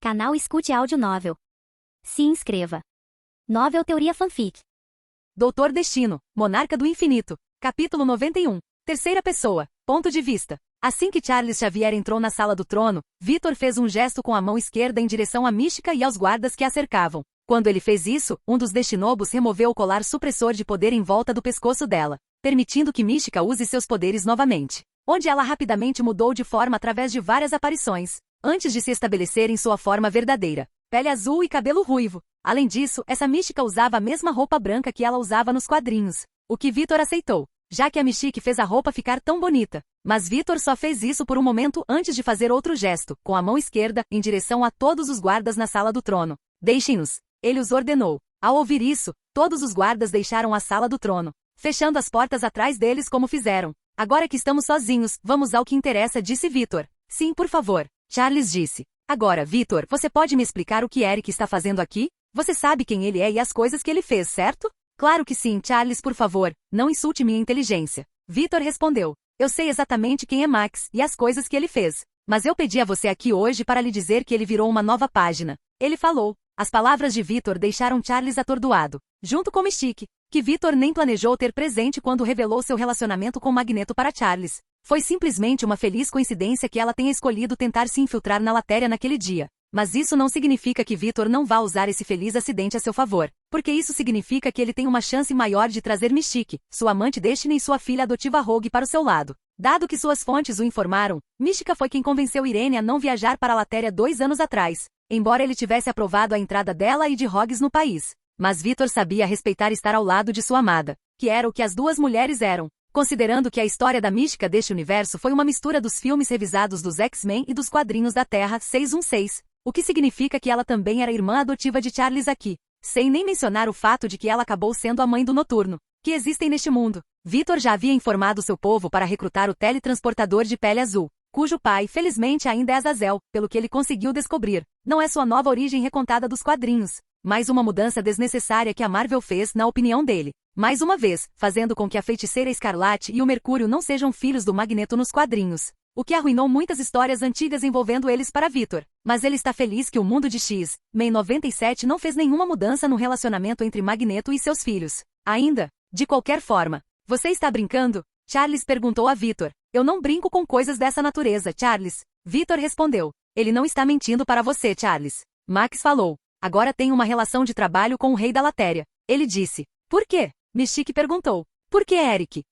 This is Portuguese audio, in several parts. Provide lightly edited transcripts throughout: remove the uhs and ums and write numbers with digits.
Canal Escute Áudio Novel. Se inscreva. Novel Teoria Fanfic. Doutor Destino, Monarca do Infinito. Capítulo 91. Terceira pessoa. Ponto de vista. Assim que Charles Xavier entrou na sala do trono, Victor fez um gesto com a mão esquerda em direção a Mística e aos guardas que a cercavam. Quando ele fez isso, um dos Destinobos removeu o colar supressor de poder em volta do pescoço dela, permitindo que Mística use seus poderes novamente. Onde ela rapidamente mudou de forma através de várias aparições, antes de se estabelecer em sua forma verdadeira. Pele azul e cabelo ruivo. Além disso, essa Mística usava a mesma roupa branca que ela usava nos quadrinhos, o que Victor aceitou, já que a Mystique fez a roupa ficar tão bonita. Mas Victor só fez isso por um momento antes de fazer outro gesto, com a mão esquerda, em direção a todos os guardas na sala do trono. Deixem-nos. Ele os ordenou. Ao ouvir isso, todos os guardas deixaram a sala do trono, fechando as portas atrás deles como fizeram. Agora que estamos sozinhos, vamos ao que interessa, disse Victor. Sim, por favor. Charles disse. Agora, Victor, você pode me explicar o que Eric está fazendo aqui? Você sabe quem ele é e as coisas que ele fez, certo? Claro que sim, Charles, por favor, não insulte minha inteligência. Victor respondeu. Eu sei exatamente quem é Max e as coisas que ele fez. Mas eu pedi a você aqui hoje para lhe dizer que ele virou uma nova página. Ele falou. As palavras de Victor deixaram Charles atordoado, junto com Mystique, que Victor nem planejou ter presente quando revelou seu relacionamento com Magneto para Charles. Foi simplesmente uma feliz coincidência que ela tenha escolhido tentar se infiltrar na Latéria naquele dia. Mas isso não significa que Victor não vá usar esse feliz acidente a seu favor, porque isso significa que ele tem uma chance maior de trazer Mystique, sua amante Destiny e sua filha adotiva Rogue para o seu lado. Dado que suas fontes o informaram, Mística foi quem convenceu Irene a não viajar para a Latéria 2 anos atrás, embora ele tivesse aprovado a entrada dela e de Rogues no país. Mas Victor sabia respeitar estar ao lado de sua amada, que era o que as duas mulheres eram. Considerando que a história da Mística deste universo foi uma mistura dos filmes revisados dos X-Men e dos quadrinhos da Terra 616, o que significa que ela também era irmã adotiva de Charles aqui, sem nem mencionar o fato de que ela acabou sendo a mãe do Noturno, que existem neste mundo. Victor já havia informado seu povo para recrutar o teletransportador de pele azul, cujo pai, felizmente, ainda é Azazel, pelo que ele conseguiu descobrir. Não é sua nova origem recontada dos quadrinhos, mas uma mudança desnecessária que a Marvel fez, na opinião dele. Mais uma vez, fazendo com que a Feiticeira Escarlate e o Mercúrio não sejam filhos do Magneto nos quadrinhos, o que arruinou muitas histórias antigas envolvendo eles para Victor. Mas ele está feliz que o mundo de X-Men 97 não fez nenhuma mudança no relacionamento entre Magneto e seus filhos. Ainda, de qualquer forma, você está brincando? Charles perguntou a Victor. Eu não brinco com coisas dessa natureza, Charles. Victor respondeu. Ele não está mentindo para você, Charles. Max falou. Agora tenho uma relação de trabalho com o rei da Latéria. Ele disse. Por quê? Mystique perguntou. Por que Eric?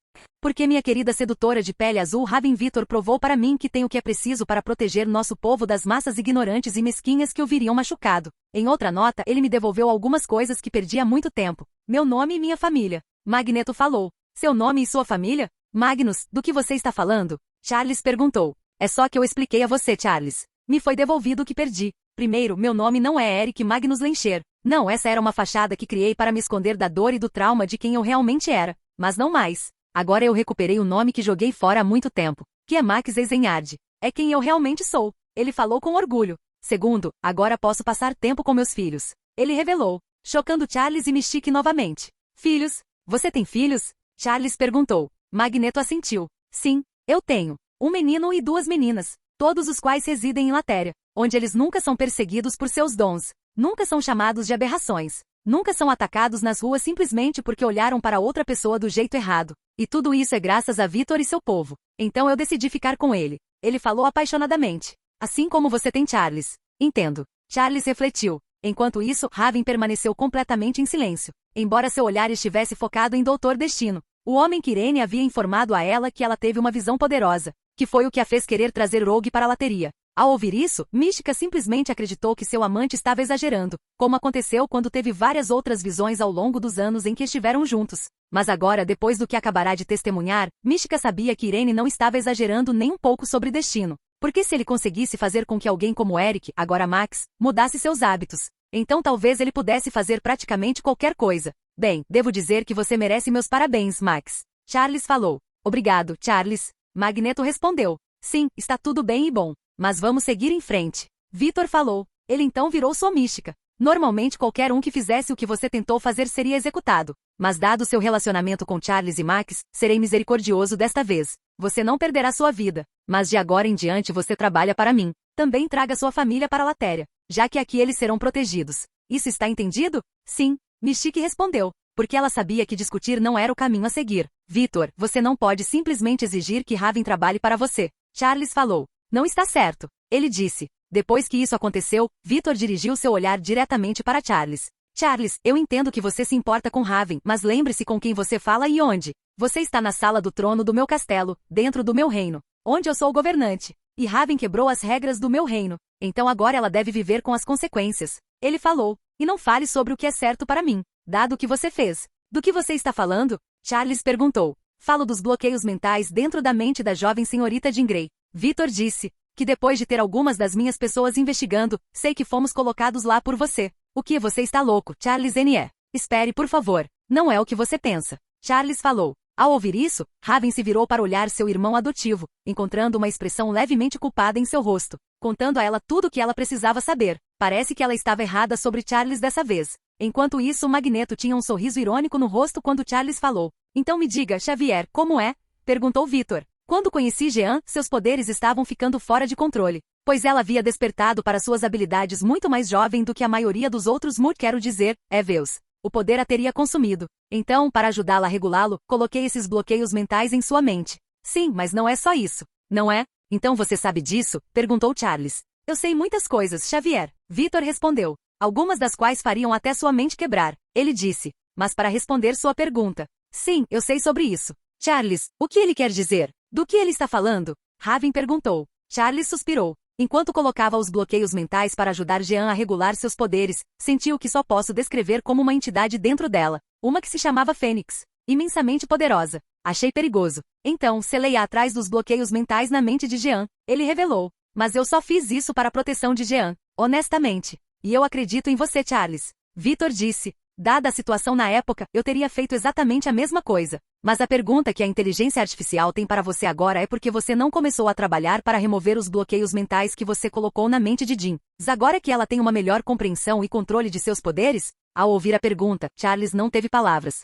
Porque minha querida sedutora de pele azul Raven Victor provou para mim que tem o que é preciso para proteger nosso povo das massas ignorantes e mesquinhas que o viriam machucado. Em outra nota, ele me devolveu algumas coisas que perdi há muito tempo. Meu nome e minha família. Magneto falou. Seu nome e sua família? Magnus, do que você está falando? Charles perguntou. É só que eu expliquei a você, Charles. Me foi devolvido o que perdi. Primeiro, meu nome não é Eric Magnus Lencher. Não, essa era uma fachada que criei para me esconder da dor e do trauma de quem eu realmente era. Mas não mais. Agora eu recuperei o nome que joguei fora há muito tempo, que é Max Eisenhard. É quem eu realmente sou. Ele falou com orgulho. Segundo, agora posso passar tempo com meus filhos. Ele revelou, chocando Charles e Mystique novamente. Filhos? Você tem filhos? Charles perguntou. Magneto assentiu. Sim, eu tenho. Um menino e duas meninas, todos os quais residem em Latéria, onde eles nunca são perseguidos por seus dons, nunca são chamados de aberrações, nunca são atacados nas ruas simplesmente porque olharam para outra pessoa do jeito errado. E tudo isso é graças a Victor e seu povo. Então eu decidi ficar com ele. Ele falou apaixonadamente. Assim como você tem Charles. Entendo. Charles refletiu. Enquanto isso, Raven permaneceu completamente em silêncio, embora seu olhar estivesse focado em Doutor Destino. O homem que Irene havia informado a ela que ela teve uma visão poderosa, que foi o que a fez querer trazer Rogue para a Lateria. Ao ouvir isso, Mística simplesmente acreditou que seu amante estava exagerando, como aconteceu quando teve várias outras visões ao longo dos anos em que estiveram juntos. Mas agora, depois do que acabará de testemunhar, Mística sabia que Irene não estava exagerando nem um pouco sobre Destino. Porque se ele conseguisse fazer com que alguém como Eric, agora Max, mudasse seus hábitos, então talvez ele pudesse fazer praticamente qualquer coisa. Bem, devo dizer que você merece meus parabéns, Max. Charles falou. Obrigado, Charles. Magneto respondeu. Sim, está tudo bem e bom. Mas vamos seguir em frente. Victor falou. Ele então virou sua Mística. Normalmente qualquer um que fizesse o que você tentou fazer seria executado. Mas dado seu relacionamento com Charles e Max, serei misericordioso desta vez. Você não perderá sua vida. Mas de agora em diante você trabalha para mim. Também traga sua família para a Latéria, já que aqui eles serão protegidos. Isso está entendido? Sim, Mystique respondeu, porque ela sabia que discutir não era o caminho a seguir. Vitor, você não pode simplesmente exigir que Raven trabalhe para você. Charles falou. Não está certo. Ele disse. Depois que isso aconteceu, Vitor dirigiu seu olhar diretamente para Charles. Charles, eu entendo que você se importa com Raven, mas lembre-se com quem você fala e onde. Você está na sala do trono do meu castelo, dentro do meu reino, onde eu sou o governante. E Raven quebrou as regras do meu reino. Então agora ela deve viver com as consequências. Ele falou. E não fale sobre o que é certo para mim, dado o que você fez. Do que você está falando? Charles perguntou. Falo dos bloqueios mentais dentro da mente da jovem senhorita Jean Grey. Vitor disse. Que depois de ter algumas das minhas pessoas investigando, sei que fomos colocados lá por você. O que você está louco, Charles N.E. Espere, por favor. Não é o que você pensa. Charles falou. Ao ouvir isso, Raven se virou para olhar seu irmão adotivo, encontrando uma expressão levemente culpada em seu rosto, contando a ela tudo o que ela precisava saber. Parece que ela estava errada sobre Charles dessa vez. Enquanto isso, Magneto tinha um sorriso irônico no rosto quando Charles falou. Então me diga, Xavier, como é? Perguntou Vitor. Quando conheci Jean, seus poderes estavam ficando fora de controle, pois ela havia despertado para suas habilidades muito mais jovem do que a maioria dos outros quero dizer, Veus. O poder a teria consumido. Então, para ajudá-la a regulá-lo, coloquei esses bloqueios mentais em sua mente. Sim, mas não é só isso. Não é? Então você sabe disso? Perguntou Charles. Eu sei muitas coisas, Xavier. Vitor respondeu. Algumas das quais fariam até sua mente quebrar. Ele disse. Mas para responder sua pergunta. Sim, eu sei sobre isso. Charles, o que ele quer dizer? Do que ele está falando? Raven perguntou. Charles suspirou. Enquanto colocava os bloqueios mentais para ajudar Jean a regular seus poderes, sentiu que só posso descrever como uma entidade dentro dela. Uma que se chamava Fênix. Imensamente poderosa. Achei perigoso. Então, selei-a atrás dos bloqueios mentais na mente de Jean. Ele revelou. Mas eu só fiz isso para a proteção de Jean. Honestamente. E eu acredito em você, Charles. Vitor disse. Dada a situação na época, eu teria feito exatamente a mesma coisa. Mas a pergunta que a inteligência artificial tem para você agora é porque você não começou a trabalhar para remover os bloqueios mentais que você colocou na mente de Jean. Agora que ela tem uma melhor compreensão e controle de seus poderes? Ao ouvir a pergunta, Charles não teve palavras.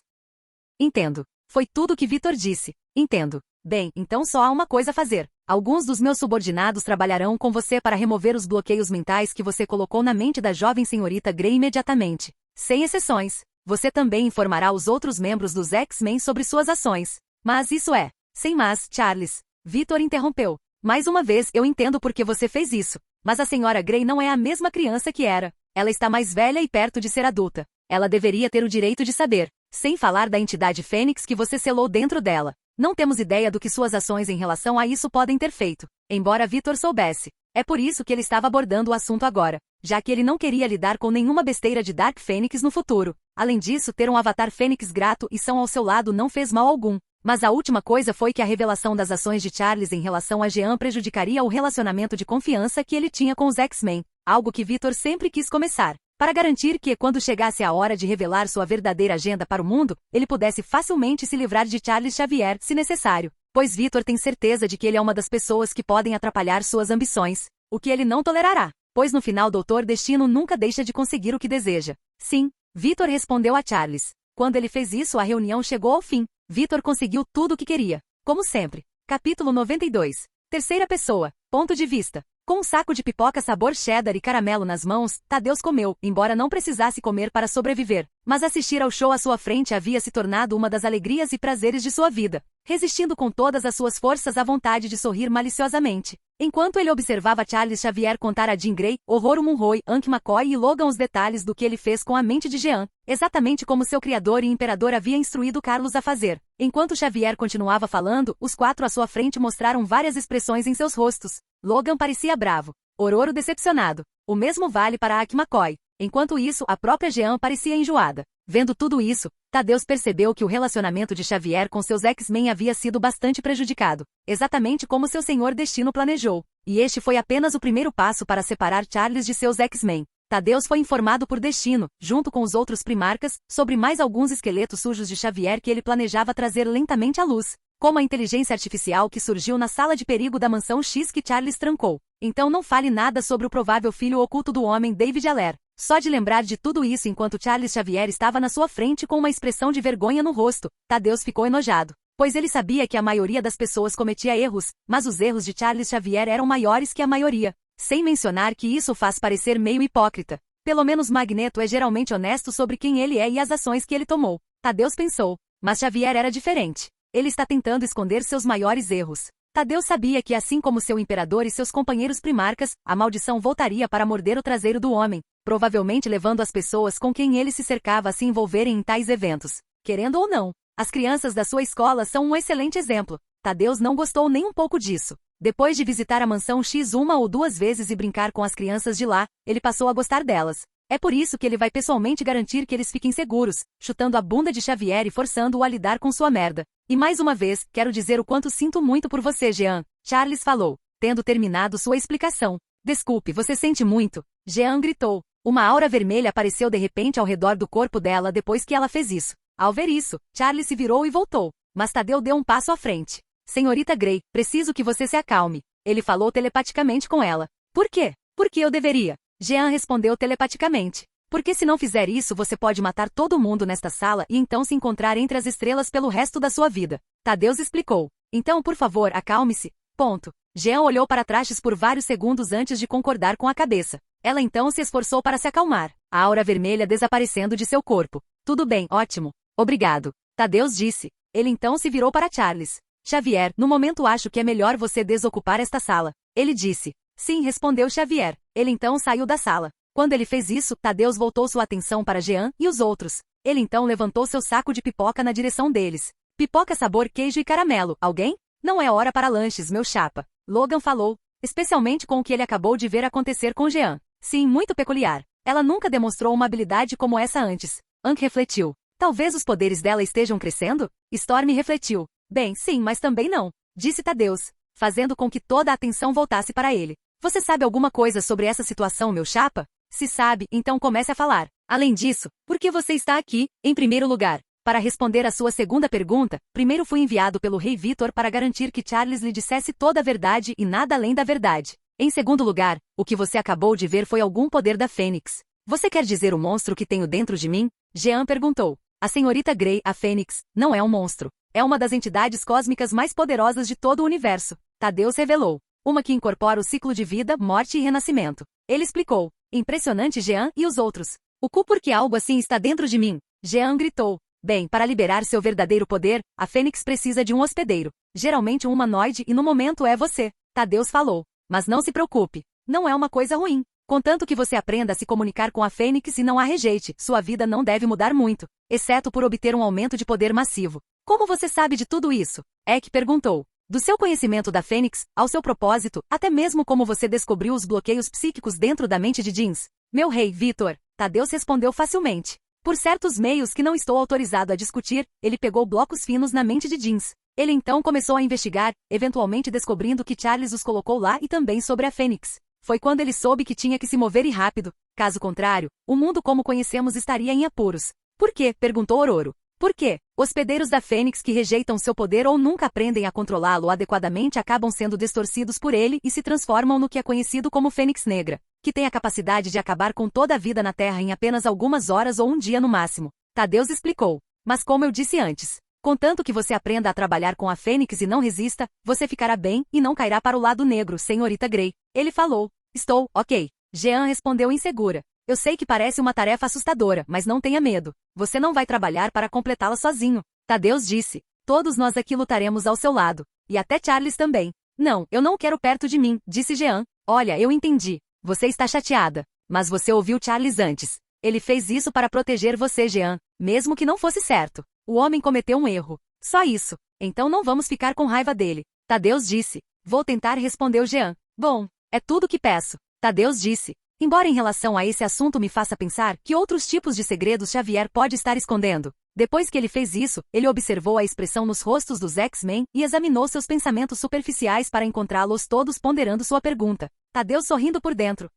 Entendo. Foi tudo o que Vitor disse. Entendo. Bem, então só há uma coisa a fazer. Alguns dos meus subordinados trabalharão com você para remover os bloqueios mentais que você colocou na mente da jovem senhorita Grey imediatamente. Sem exceções. Você também informará os outros membros dos X-Men sobre suas ações. Mas isso é. Sem mas, Charles. Vitor interrompeu. Mais uma vez, eu entendo por que você fez isso. Mas a senhora Grey não é a mesma criança que era. Ela está mais velha e perto de ser adulta. Ela deveria ter o direito de saber. Sem falar da entidade Fênix que você selou dentro dela. Não temos ideia do que suas ações em relação a isso podem ter feito. Embora Vitor soubesse. É por isso que ele estava abordando o assunto agora. Já que ele não queria lidar com nenhuma besteira de Dark Fênix no futuro. Além disso, ter um avatar Fênix grato e são ao seu lado não fez mal algum. Mas a última coisa foi que a revelação das ações de Charles em relação a Jean prejudicaria o relacionamento de confiança que ele tinha com os X-Men. Algo que Vitor sempre quis começar. Para garantir que, quando chegasse a hora de revelar sua verdadeira agenda para o mundo, ele pudesse facilmente se livrar de Charles Xavier, se necessário. Pois Vitor tem certeza de que ele é uma das pessoas que podem atrapalhar suas ambições. O que ele não tolerará. Pois no final Doutor Destino nunca deixa de conseguir o que deseja. Sim, Vitor respondeu a Charles. Quando ele fez isso, a reunião chegou ao fim. Vitor conseguiu tudo o que queria. Como sempre. Capítulo 92. Terceira pessoa. Ponto de vista. Com um saco de pipoca sabor cheddar e caramelo nas mãos, Thadeus comeu, embora não precisasse comer para sobreviver. Mas assistir ao show à sua frente havia se tornado uma das alegrias e prazeres de sua vida, resistindo com todas as suas forças à vontade de sorrir maliciosamente. Enquanto ele observava Charles Xavier contar a Jean Grey, Ororo Munroe, Hank McCoy e Logan os detalhes do que ele fez com a mente de Jean, exatamente como seu criador e imperador havia instruído Carlos a fazer. Enquanto Xavier continuava falando, os quatro à sua frente mostraram várias expressões em seus rostos. Logan parecia bravo. Ororo decepcionado. O mesmo vale para Hank McCoy. Enquanto isso, a própria Jean parecia enjoada. Vendo tudo isso, Thadeus percebeu que o relacionamento de Xavier com seus X-Men havia sido bastante prejudicado, exatamente como seu Senhor Destino planejou. E este foi apenas o primeiro passo para separar Charles de seus X-Men. Thadeus foi informado por Destino, junto com os outros primarcas, sobre mais alguns esqueletos sujos de Xavier que ele planejava trazer lentamente à luz, como a inteligência artificial que surgiu na sala de perigo da mansão X que Charles trancou. Então não fale nada sobre o provável filho oculto do homem David Aller. Só de lembrar de tudo isso enquanto Charles Xavier estava na sua frente com uma expressão de vergonha no rosto, Thaddeus ficou enojado. Pois ele sabia que a maioria das pessoas cometia erros, mas os erros de Charles Xavier eram maiores que a maioria. Sem mencionar que isso faz parecer meio hipócrita. Pelo menos Magneto é geralmente honesto sobre quem ele é e as ações que ele tomou. Thaddeus pensou. Mas Xavier era diferente. Ele está tentando esconder seus maiores erros. Thaddeus sabia que assim como seu imperador e seus companheiros primarcas, a maldição voltaria para morder o traseiro do homem, provavelmente levando as pessoas com quem ele se cercava a se envolverem em tais eventos. Querendo ou não, as crianças da sua escola são um excelente exemplo. Thaddeus não gostou nem um pouco disso. Depois de visitar a mansão X uma ou duas vezes e brincar com as crianças de lá, ele passou a gostar delas. É por isso que ele vai pessoalmente garantir que eles fiquem seguros, chutando a bunda de Xavier e forçando-o a lidar com sua merda. E mais uma vez, quero dizer o quanto sinto muito por você, Jean, Charles falou, tendo terminado sua explicação. Desculpe, você sente muito? Jean gritou. Uma aura vermelha apareceu de repente ao redor do corpo dela depois que ela fez isso. Ao ver isso, Charles se virou e voltou, mas Tadeu deu um passo à frente. Senhorita Grey, preciso que você se acalme. Ele falou telepaticamente com ela. Por quê? Porque eu deveria. Jean respondeu telepaticamente. Porque se não fizer isso você pode matar todo mundo nesta sala e então se encontrar entre as estrelas pelo resto da sua vida. Thaddeus explicou. Então por favor, acalme-se. Ponto. Jean olhou para trás por vários segundos antes de concordar com a cabeça. Ela então se esforçou para se acalmar. A aura vermelha desaparecendo de seu corpo. Tudo bem, ótimo. Obrigado. Thaddeus disse. Ele então se virou para Charles. Xavier, no momento acho que é melhor você desocupar esta sala. Ele disse. Sim, respondeu Xavier. Ele então saiu da sala. Quando ele fez isso, Thaddeus voltou sua atenção para Jean e os outros. Ele então levantou seu saco de pipoca na direção deles. Pipoca sabor queijo e caramelo, alguém? Não é hora para lanches, meu chapa. Logan falou, especialmente com o que ele acabou de ver acontecer com Jean. Sim, muito peculiar. Ela nunca demonstrou uma habilidade como essa antes. Hank refletiu. Talvez os poderes dela estejam crescendo? Storm refletiu. Bem, sim, mas também não, disse Thaddeus, fazendo com que toda a atenção voltasse para ele. Você sabe alguma coisa sobre essa situação, meu chapa? Se sabe, então comece a falar. Além disso, por que você está aqui, em primeiro lugar? Para responder à sua segunda pergunta, primeiro fui enviado pelo rei Vitor para garantir que Charles lhe dissesse toda a verdade e nada além da verdade. Em segundo lugar, o que você acabou de ver foi algum poder da Fênix. Você quer dizer o monstro que tenho dentro de mim? Jean perguntou. A senhorita Grey, a Fênix, não é um monstro. É uma das entidades cósmicas mais poderosas de todo o universo. Thaddeus revelou. Uma que incorpora o ciclo de vida, morte e renascimento. Ele explicou. Impressionante, Jean e os outros. O cu porque algo assim está dentro de mim. Jean gritou. Bem, para liberar seu verdadeiro poder, a Fênix precisa de um hospedeiro. Geralmente um humanoide e no momento é você. Thaddeus falou. Mas não se preocupe. Não é uma coisa ruim. Contanto que você aprenda a se comunicar com a Fênix e não a rejeite, sua vida não deve mudar muito, exceto por obter um aumento de poder massivo. Como você sabe de tudo isso? Eck perguntou. Do seu conhecimento da Fênix, ao seu propósito, até mesmo como você descobriu os bloqueios psíquicos dentro da mente de Jeans. Meu rei, Vitor, Thaddeus respondeu facilmente. Por certos meios que não estou autorizado a discutir, ele pegou blocos finos na mente de Jeans. Ele então começou a investigar, eventualmente descobrindo que Charles os colocou lá e também sobre a Fênix. Foi quando ele soube que tinha que se mover e rápido. Caso contrário, o mundo como conhecemos estaria em apuros. Por quê? Perguntou Ororo. Por quê? Hospedeiros da Fênix que rejeitam seu poder ou nunca aprendem a controlá-lo adequadamente acabam sendo distorcidos por ele e se transformam no que é conhecido como Fênix Negra, que tem a capacidade de acabar com toda a vida na Terra em apenas algumas horas ou um dia no máximo. Thaddeus explicou. Mas como eu disse antes, contanto que você aprenda a trabalhar com a Fênix e não resista, você ficará bem e não cairá para o lado negro, senhorita Grey. Ele falou. Estou, ok. Jean respondeu insegura. Eu sei que parece uma tarefa assustadora, mas não tenha medo. Você não vai trabalhar para completá-la sozinho. Thaddeus disse. Todos nós aqui lutaremos ao seu lado. E até Charles também. Não, eu não quero perto de mim, disse Jean. Olha, eu entendi. Você está chateada. Mas você ouviu Charles antes. Ele fez isso para proteger você, Jean, mesmo que não fosse certo. O homem cometeu um erro. Só isso. Então não vamos ficar com raiva dele. Thaddeus disse. Vou tentar, respondeu Jean. Bom, é tudo que peço. Thaddeus disse. Embora em relação a esse assunto me faça pensar que outros tipos de segredos Xavier pode estar escondendo. Depois que ele fez isso, ele observou a expressão nos rostos dos X-Men e examinou seus pensamentos superficiais para encontrá-los todos ponderando sua pergunta. Thaddeus sorrindo por dentro.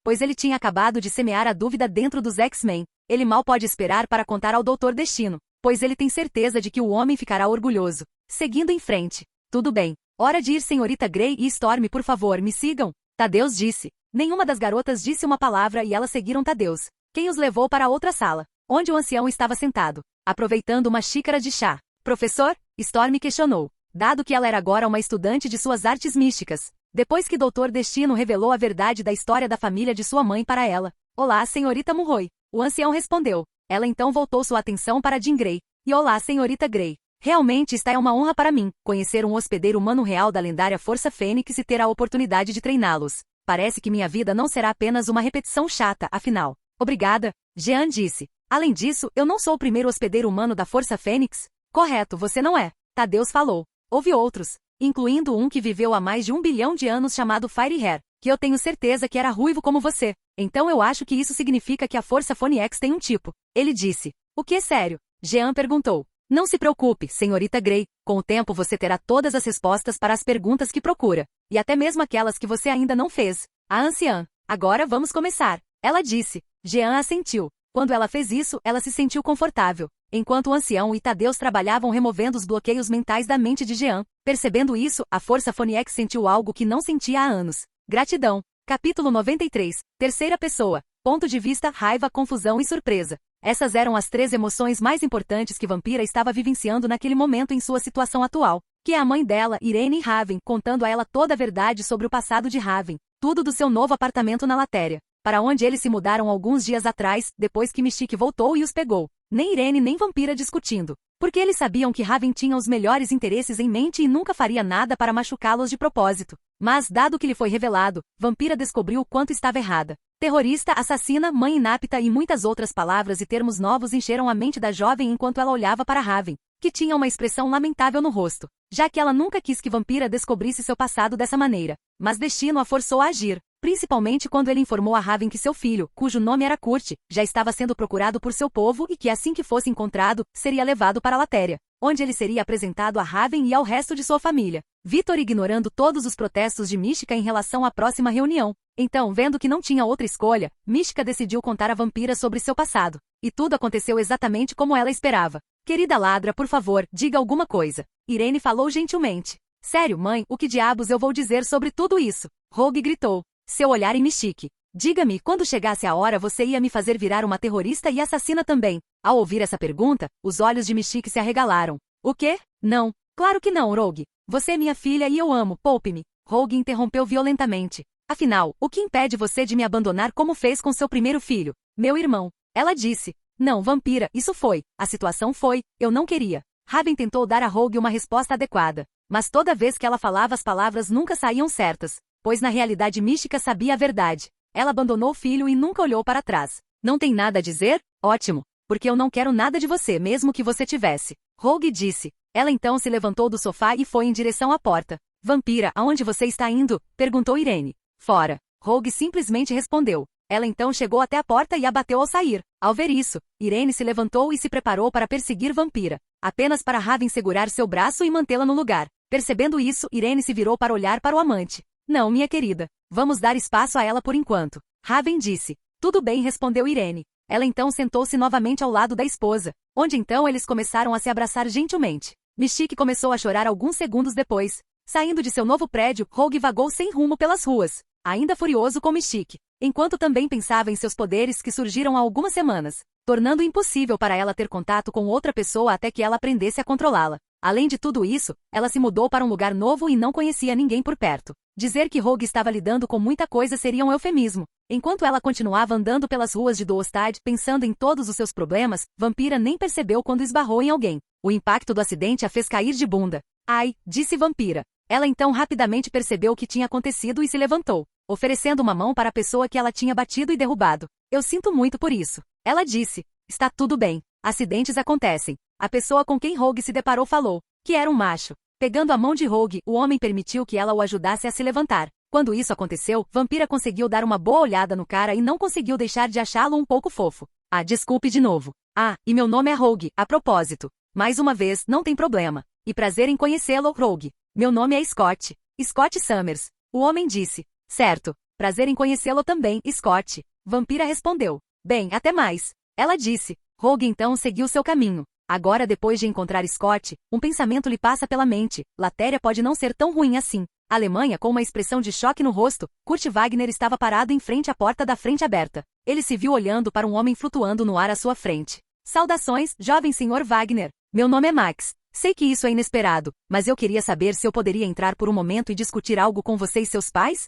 Pois ele tinha acabado de semear a dúvida dentro dos X-Men. Ele mal pode esperar para contar ao Doutor Destino, pois ele tem certeza de que o homem ficará orgulhoso. Seguindo em frente. Tudo bem. Hora de ir, senhorita Grey e Storm, por favor, me sigam. Thaddeus disse. Nenhuma das garotas disse uma palavra e elas seguiram Tadeus, quem os levou para a outra sala, onde o ancião estava sentado, aproveitando uma xícara de chá. Professor? Storm questionou, dado que ela era agora uma estudante de suas artes místicas, depois que Dr. Destino revelou a verdade da história da família de sua mãe para ela. Olá, senhorita Murroy. O ancião respondeu. Ela então voltou sua atenção para Jean Grey. E olá, senhorita Grey. Realmente está uma honra para mim, conhecer um hospedeiro humano real da lendária Força Fênix e ter a oportunidade de treiná-los. Parece que minha vida não será apenas uma repetição chata, afinal. Obrigada, Jean disse. Além disso, eu não sou o primeiro hospedeiro humano da Força Fênix? Correto, você não é. Tadeus falou. Houve outros, incluindo um que viveu há mais de 1 bilhão de anos chamado Fire Hair, que eu tenho certeza que era ruivo como você. Então eu acho que isso significa que a Força Phoenix tem um tipo. Ele disse. O que é sério? Jean perguntou. Não se preocupe, senhorita Grey. Com o tempo você terá todas as respostas para as perguntas que procura. E até mesmo aquelas que você ainda não fez. A anciã. Agora vamos começar. Ela disse. Jean assentiu. Quando ela fez isso, ela se sentiu confortável. Enquanto o ancião e Tadeus trabalhavam removendo os bloqueios mentais da mente de Jean. Percebendo isso, a Força Phoenix sentiu algo que não sentia há anos. Gratidão. Capítulo 93. Terceira pessoa. Ponto de vista, raiva, confusão e surpresa. Essas eram as 3 emoções mais importantes que Vampira estava vivenciando naquele momento em sua situação atual. Que é a mãe dela, Irene Raven, contando a ela toda a verdade sobre o passado de Raven. Tudo do seu novo apartamento na Latéria, para onde eles se mudaram alguns dias atrás, depois que Mystique voltou e os pegou. Nem Irene nem Vampira discutindo. Porque eles sabiam que Raven tinha os melhores interesses em mente e nunca faria nada para machucá-los de propósito. Mas, dado que lhe foi revelado, Vampira descobriu o quanto estava errada. Terrorista, assassina, mãe inapta e muitas outras palavras e termos novos encheram a mente da jovem enquanto ela olhava para Raven, que tinha uma expressão lamentável no rosto, já que ela nunca quis que Vampira descobrisse seu passado dessa maneira. Mas destino a forçou a agir, principalmente quando ele informou a Raven que seu filho, cujo nome era Kurt, já estava sendo procurado por seu povo e que assim que fosse encontrado, seria levado para a Latéria, onde ele seria apresentado a Raven e ao resto de sua família. Victor ignorando todos os protestos de Mística em relação à próxima reunião. Então, vendo que não tinha outra escolha, Mística decidiu contar a Vampira sobre seu passado. E tudo aconteceu exatamente como ela esperava. Querida ladra, por favor, diga alguma coisa. Irene falou gentilmente. Sério, mãe, o que diabos eu vou dizer sobre tudo isso? Rogue gritou. Seu olhar em Mystique. Diga-me, quando chegasse a hora você ia me fazer virar uma terrorista e assassina também? Ao ouvir essa pergunta, os olhos de Mystique se arregalaram. O quê? Não. Claro que não, Rogue. Você é minha filha e eu amo, poupe-me. Rogue interrompeu violentamente. Afinal, o que impede você de me abandonar como fez com seu primeiro filho? Meu irmão. Ela disse. Não, Vampira, isso foi. A situação foi. Eu não queria. Raven tentou dar a Rogue uma resposta adequada. Mas toda vez que ela falava as palavras nunca saíam certas. Pois na realidade Mística sabia a verdade. Ela abandonou o filho e nunca olhou para trás. Não tem nada a dizer? Ótimo. Porque eu não quero nada de você mesmo que você tivesse. Rogue disse. Ela então se levantou do sofá e foi em direção à porta. Vampira, aonde você está indo? Perguntou Irene. Fora. Rogue simplesmente respondeu. Ela então chegou até a porta e a bateu ao sair. Ao ver isso, Irene se levantou e se preparou para perseguir Vampira. Apenas para Raven segurar seu braço e mantê-la no lugar. Percebendo isso, Irene se virou para olhar para o amante. Não, minha querida. Vamos dar espaço a ela por enquanto. Raven disse. Tudo bem, respondeu Irene. Ela então sentou-se novamente ao lado da esposa, onde então eles começaram a se abraçar gentilmente. Mystique começou a chorar alguns segundos depois. Saindo de seu novo prédio, Rogue vagou sem rumo pelas ruas, ainda furioso com Mystique, enquanto também pensava em seus poderes que surgiram há algumas semanas, tornando impossível para ela ter contato com outra pessoa até que ela aprendesse a controlá-la. Além de tudo isso, ela se mudou para um lugar novo e não conhecia ninguém por perto. Dizer que Rogue estava lidando com muita coisa seria um eufemismo. Enquanto ela continuava andando pelas ruas de Doostad, pensando em todos os seus problemas, Vampira nem percebeu quando esbarrou em alguém. O impacto do acidente a fez cair de bunda. Ai, disse Vampira. Ela então rapidamente percebeu o que tinha acontecido e se levantou, oferecendo uma mão para a pessoa que ela tinha batido e derrubado. Eu sinto muito por isso. Ela disse. Está tudo bem. Acidentes acontecem. A pessoa com quem Rogue se deparou falou que era um macho. Pegando a mão de Rogue, o homem permitiu que ela o ajudasse a se levantar. Quando isso aconteceu, Vampira conseguiu dar uma boa olhada no cara e não conseguiu deixar de achá-lo um pouco fofo. Ah, desculpe de novo. Ah, e meu nome é Rogue, a propósito. Mais uma vez, não tem problema. E prazer em conhecê-lo, Rogue. Meu nome é Scott. Scott Summers. O homem disse. Certo. Prazer em conhecê-lo também, Scott. Vampira respondeu. Bem, até mais. Ela disse. Rogue então seguiu seu caminho. Agora depois de encontrar Scott, um pensamento lhe passa pela mente. Latéria pode não ser tão ruim assim. Alemanha com uma expressão de choque no rosto, Kurt Wagner estava parado em frente à porta da frente aberta. Ele se viu olhando para um homem flutuando no ar à sua frente. Saudações, jovem senhor Wagner. Meu nome é Max. Sei que isso é inesperado, mas eu queria saber se eu poderia entrar por um momento e discutir algo com você e seus pais?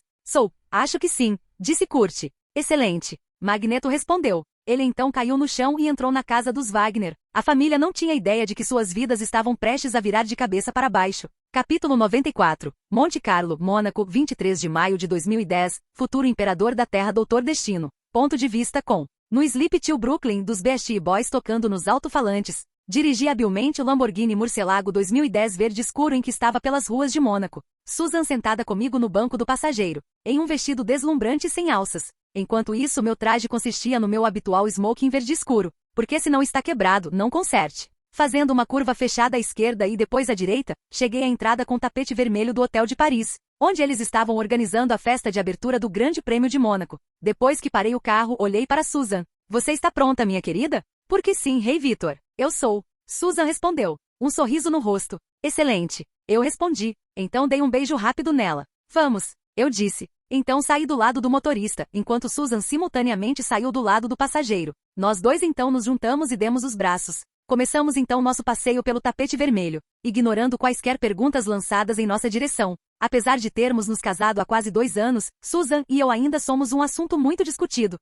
Acho que sim, disse Kurt. Excelente. Magneto respondeu. Ele então caiu no chão e entrou na casa dos Wagner. A família não tinha ideia de que suas vidas estavam prestes a virar de cabeça para baixo. Capítulo 94. Monte Carlo, Mônaco, 23 de maio de 2010, futuro imperador da Terra Doutor Destino. Ponto de vista com. No Sleepy Till Brooklyn dos Beastie Boys tocando nos alto-falantes. Dirigi habilmente o Lamborghini Murcielago 2010 verde escuro em que estava pelas ruas de Mônaco. Susan sentada comigo no banco do passageiro, em um vestido deslumbrante e sem alças. Enquanto isso, meu traje consistia no meu habitual smoking verde escuro, porque se não está quebrado, não conserte. Fazendo uma curva fechada à esquerda e depois à direita, cheguei à entrada com o tapete vermelho do Hotel de Paris, onde eles estavam organizando a festa de abertura do Grande Prêmio de Mônaco. Depois que parei o carro, olhei para Susan. Você está pronta, minha querida? Porque sim, Rei Vitor. Eu sou. Susan respondeu. Um sorriso no rosto. Excelente. Eu respondi. Então dei um beijo rápido nela. Vamos. Eu disse. Então saí do lado do motorista, enquanto Susan simultaneamente saiu do lado do passageiro. Nós dois então nos juntamos e demos os braços. Começamos então nosso passeio pelo tapete vermelho, ignorando quaisquer perguntas lançadas em nossa direção. Apesar de termos nos casado há quase 2 anos, Susan e eu ainda somos um assunto muito discutido.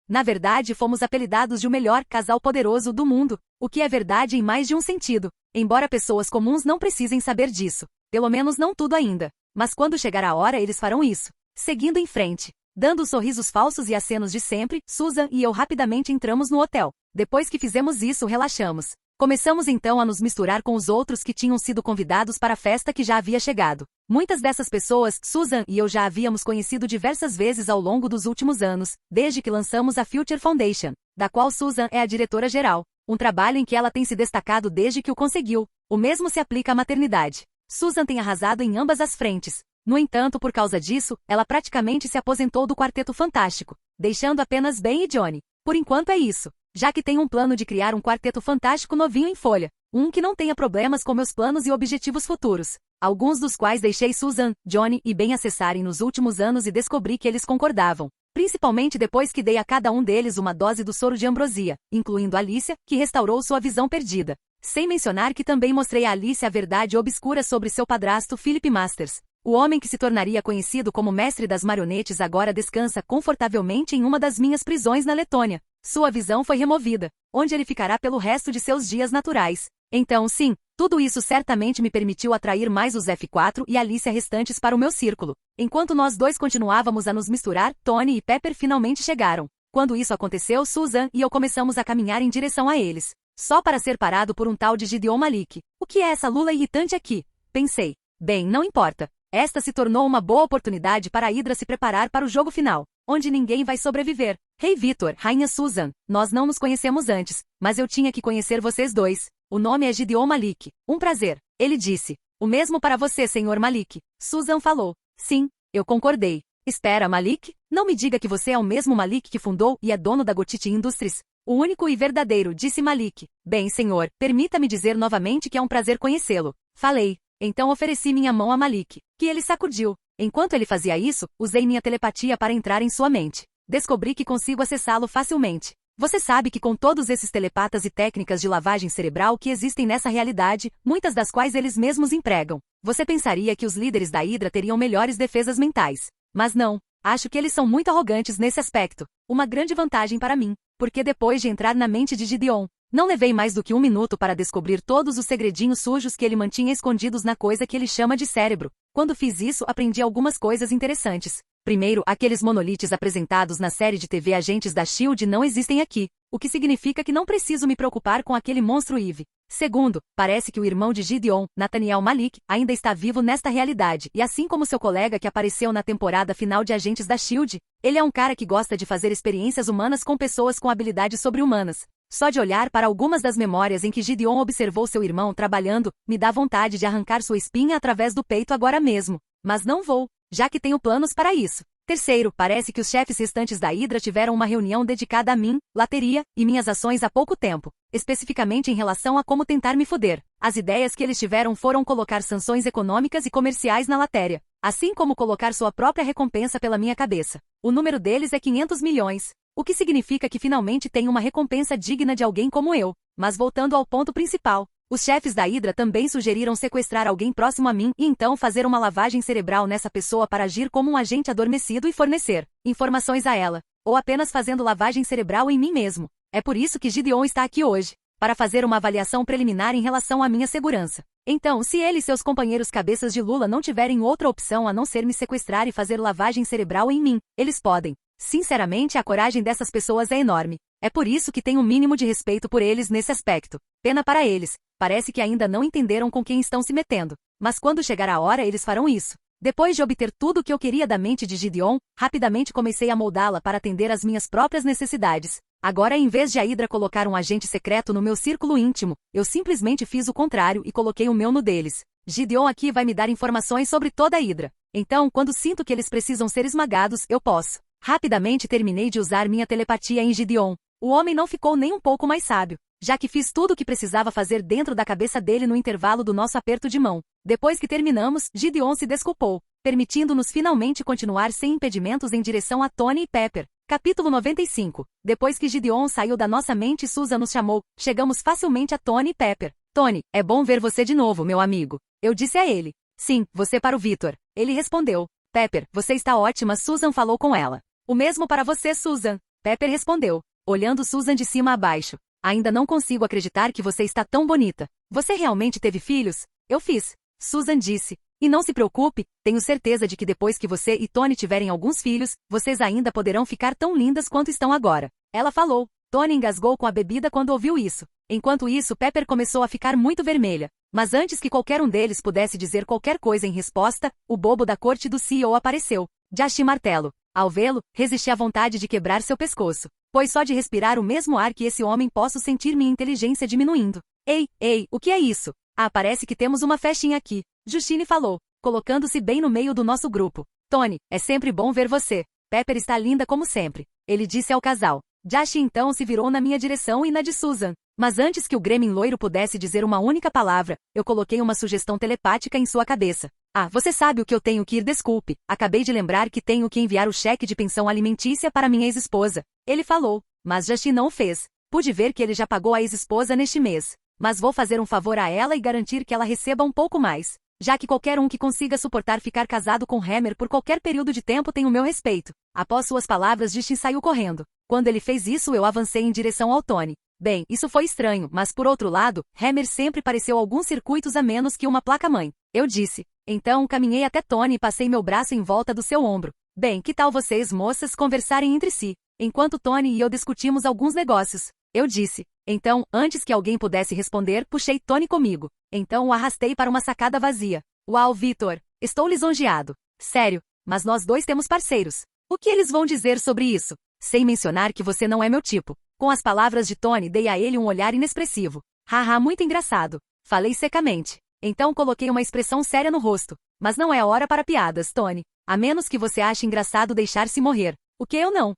Na verdade, fomos apelidados de o melhor casal poderoso do mundo, o que é verdade em mais de um sentido, embora pessoas comuns não precisem saber disso. Pelo menos não tudo ainda. Mas quando chegar a hora eles farão isso. Seguindo em frente, dando os sorrisos falsos e acenos de sempre, Susan e eu rapidamente entramos no hotel. Depois que fizemos isso, relaxamos. Começamos então a nos misturar com os outros que tinham sido convidados para a festa que já havia chegado. Muitas dessas pessoas, Susan e eu já havíamos conhecido diversas vezes ao longo dos últimos anos, desde que lançamos a Future Foundation, da qual Susan é a diretora-geral, um trabalho em que ela tem se destacado desde que o conseguiu. O mesmo se aplica à maternidade. Susan tem arrasado em ambas as frentes. No entanto, por causa disso, ela praticamente se aposentou do Quarteto Fantástico, deixando apenas Ben e Johnny. Por enquanto é isso, já que tem um plano de criar um Quarteto Fantástico novinho em folha, um que não tenha problemas com meus planos e objetivos futuros, alguns dos quais deixei Susan, Johnny e Ben acessarem nos últimos anos e descobri que eles concordavam, principalmente depois que dei a cada um deles uma dose do soro de ambrosia, incluindo Alicia, que restaurou sua visão perdida. Sem mencionar que também mostrei a Alicia a verdade obscura sobre seu padrasto Philip Masters. O homem que se tornaria conhecido como mestre das marionetes agora descansa confortavelmente em uma das minhas prisões na Letônia. Sua visão foi removida, onde ele ficará pelo resto de seus dias naturais. Então sim, tudo isso certamente me permitiu atrair mais os F4 e Alicia restantes para o meu círculo. Enquanto nós dois continuávamos a nos misturar, Tony e Pepper finalmente chegaram. Quando isso aconteceu, Susan e eu começamos a caminhar em direção a eles. Só para ser parado por um tal de Gideon Malik. O que é essa lula irritante aqui? Pensei. Bem, não importa. Esta se tornou uma boa oportunidade para a Hydra se preparar para o jogo final, onde ninguém vai sobreviver. Rei Vitor, Rainha Susan, nós não nos conhecemos antes, mas eu tinha que conhecer vocês dois. O nome é Gideon Malik. Um prazer. Ele disse. O mesmo para você, Senhor Malik. Susan falou. Sim, eu concordei. Espera, Malik? Não me diga que você é o mesmo Malik que fundou e é dono da Gotiti Industries. O único e verdadeiro, disse Malik. Bem, senhor, permita-me dizer novamente que é um prazer conhecê-lo. Falei. Então ofereci minha mão a Malik, que ele sacudiu. Enquanto ele fazia isso, usei minha telepatia para entrar em sua mente. Descobri que consigo acessá-lo facilmente. Você sabe que com todos esses telepatas e técnicas de lavagem cerebral que existem nessa realidade, muitas das quais eles mesmos empregam, você pensaria que os líderes da Hydra teriam melhores defesas mentais. Mas não, acho que eles são muito arrogantes nesse aspecto. Uma grande vantagem para mim, porque depois de entrar na mente de Gideon, não levei mais do que 1 minuto para descobrir todos os segredinhos sujos que ele mantinha escondidos na coisa que ele chama de cérebro. Quando fiz isso, aprendi algumas coisas interessantes. Primeiro, aqueles monolites apresentados na série de TV Agentes da S.H.I.E.L.D. não existem aqui, o que significa que não preciso me preocupar com aquele monstro Eve. Segundo, parece que o irmão de Gideon, Nathaniel Malik, ainda está vivo nesta realidade, e assim como seu colega que apareceu na temporada final de Agentes da S.H.I.E.L.D., ele é um cara que gosta de fazer experiências humanas com pessoas com habilidades sobre-humanas. Só de olhar para algumas das memórias em que Gideon observou seu irmão trabalhando, me dá vontade de arrancar sua espinha através do peito agora mesmo. Mas não vou, já que tenho planos para isso. Terceiro, parece que os chefes restantes da Hydra tiveram uma reunião dedicada a mim, Lateria, e minhas ações há pouco tempo, especificamente em relação a como tentar me foder. As ideias que eles tiveram foram colocar sanções econômicas e comerciais na Lateria, assim como colocar sua própria recompensa pela minha cabeça. O número deles é 500 milhões, o que significa que finalmente tem uma recompensa digna de alguém como eu. Mas voltando ao ponto principal, os chefes da Hydra também sugeriram sequestrar alguém próximo a mim e então fazer uma lavagem cerebral nessa pessoa para agir como um agente adormecido e fornecer informações a ela, ou apenas fazendo lavagem cerebral em mim mesmo. É por isso que Gideon está aqui hoje, para fazer uma avaliação preliminar em relação à minha segurança. Então, se ele e seus companheiros cabeças de Lula não tiverem outra opção a não ser me sequestrar e fazer lavagem cerebral em mim, eles podem. Sinceramente, a coragem dessas pessoas é enorme. É por isso que tenho um mínimo de respeito por eles nesse aspecto. Pena para eles. Parece que ainda não entenderam com quem estão se metendo. Mas quando chegar a hora, eles farão isso. Depois de obter tudo o que eu queria da mente de Gideon, rapidamente comecei a moldá-la para atender às minhas próprias necessidades. Agora, em vez de a Hydra colocar um agente secreto no meu círculo íntimo, eu simplesmente fiz o contrário e coloquei o meu no deles. Gideon aqui vai me dar informações sobre toda a Hydra. Então, quando sinto que eles precisam ser esmagados, eu posso. Rapidamente terminei de usar minha telepatia em Gideon. O homem não ficou nem um pouco mais sábio, já que fiz tudo o que precisava fazer dentro da cabeça dele no intervalo do nosso aperto de mão. Depois que terminamos, Gideon se desculpou, permitindo-nos finalmente continuar sem impedimentos em direção a Tony e Pepper. Capítulo 95. Depois que Gideon saiu da nossa mente, Susan nos chamou. Chegamos facilmente a Tony e Pepper. Tony, é bom ver você de novo, meu amigo. Eu disse a ele. Sim, você para o Victor. Ele respondeu. Pepper, você está ótima, Susan falou com ela. O mesmo para você, Susan. Pepper respondeu, olhando Susan de cima a baixo. Ainda não consigo acreditar que você está tão bonita. Você realmente teve filhos? Eu fiz. Susan disse. E não se preocupe, tenho certeza de que depois que você e Tony tiverem alguns filhos, vocês ainda poderão ficar tão lindas quanto estão agora. Ela falou. Tony engasgou com a bebida quando ouviu isso. Enquanto isso, Pepper começou a ficar muito vermelha. Mas antes que qualquer um deles pudesse dizer qualquer coisa em resposta, o bobo da corte do CEO apareceu. Jashi Martelo. Ao vê-lo, resisti à vontade de quebrar seu pescoço. Pois só de respirar o mesmo ar que esse homem posso sentir minha inteligência diminuindo. Ei, o que é isso? Ah, parece que temos uma festinha aqui. Justine falou, colocando-se bem no meio do nosso grupo. Tony, é sempre bom ver você. Pepper está linda como sempre. Ele disse ao casal. Jashi então se virou na minha direção e na de Susan. Mas antes que o gremlin loiro pudesse dizer uma única palavra, eu coloquei uma sugestão telepática em sua cabeça. Ah, você sabe o que eu tenho que ir, desculpe. Acabei de lembrar que tenho que enviar o cheque de pensão alimentícia para minha ex-esposa. Ele falou, mas Jashi não o fez. Pude ver que ele já pagou a ex-esposa neste mês. Mas vou fazer um favor a ela e garantir que ela receba um pouco mais. Já que qualquer um que consiga suportar ficar casado com Hammer por qualquer período de tempo tem o meu respeito. Após suas palavras, Justin saiu correndo. Quando ele fez isso, eu avancei em direção ao Tony. Bem, isso foi estranho, mas por outro lado, Hammer sempre pareceu alguns circuitos a menos que uma placa-mãe. Eu disse. Então, caminhei até Tony e passei meu braço em volta do seu ombro. Bem, que tal vocês, moças, conversarem entre si? Enquanto Tony e eu discutimos alguns negócios. Eu disse. Então, antes que alguém pudesse responder, puxei Tony comigo. Então o arrastei para uma sacada vazia. Uau, Victor! Estou lisonjeado. Sério, mas nós dois temos parceiros. O que eles vão dizer sobre isso? Sem mencionar que você não é meu tipo. Com as palavras de Tony, dei a ele um olhar inexpressivo. Haha, muito engraçado. Falei secamente. Então coloquei uma expressão séria no rosto. Mas não é hora para piadas, Tony. A menos que você ache engraçado deixar-se morrer. O que eu não.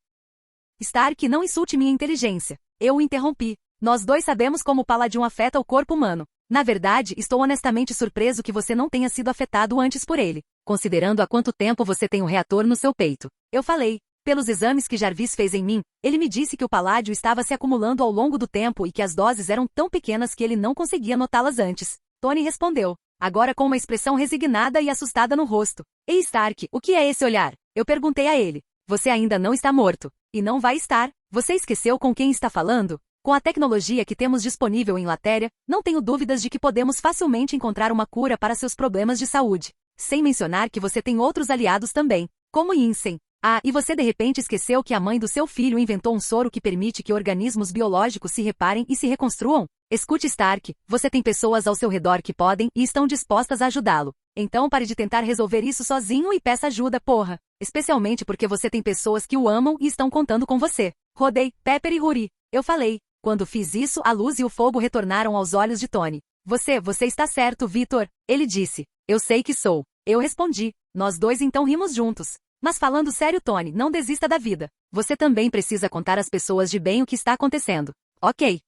Stark, não insulte minha inteligência. Eu o interrompi. Nós dois sabemos como o Paladin afeta o corpo humano. Na verdade, estou honestamente surpreso que você não tenha sido afetado antes por ele, considerando há quanto tempo você tem um reator no seu peito. Eu falei. Pelos exames que Jarvis fez em mim, ele me disse que o paládio estava se acumulando ao longo do tempo e que as doses eram tão pequenas que ele não conseguia notá-las antes. Tony respondeu, agora com uma expressão resignada e assustada no rosto. Ei, Stark, o que é esse olhar? Eu perguntei a ele. Você ainda não está morto. E não vai estar. Você esqueceu com quem está falando? Com a tecnologia que temos disponível em Latéria, não tenho dúvidas de que podemos facilmente encontrar uma cura para seus problemas de saúde. Sem mencionar que você tem outros aliados também, como Yinsen. Ah, e você de repente esqueceu que a mãe do seu filho inventou um soro que permite que organismos biológicos se reparem e se reconstruam? Escute, Stark, você tem pessoas ao seu redor que podem e estão dispostas a ajudá-lo. Então pare de tentar resolver isso sozinho e peça ajuda, porra. Especialmente porque você tem pessoas que o amam e estão contando com você. Rodei, Pepper e Ruri. Eu falei. Quando fiz isso, a luz e o fogo retornaram aos olhos de Tony. Você está certo, Victor. Ele disse. Eu sei que sou. Eu respondi. Nós dois então rimos juntos. Mas falando sério, Tony, não desista da vida. Você também precisa contar às pessoas de bem o que está acontecendo. Ok,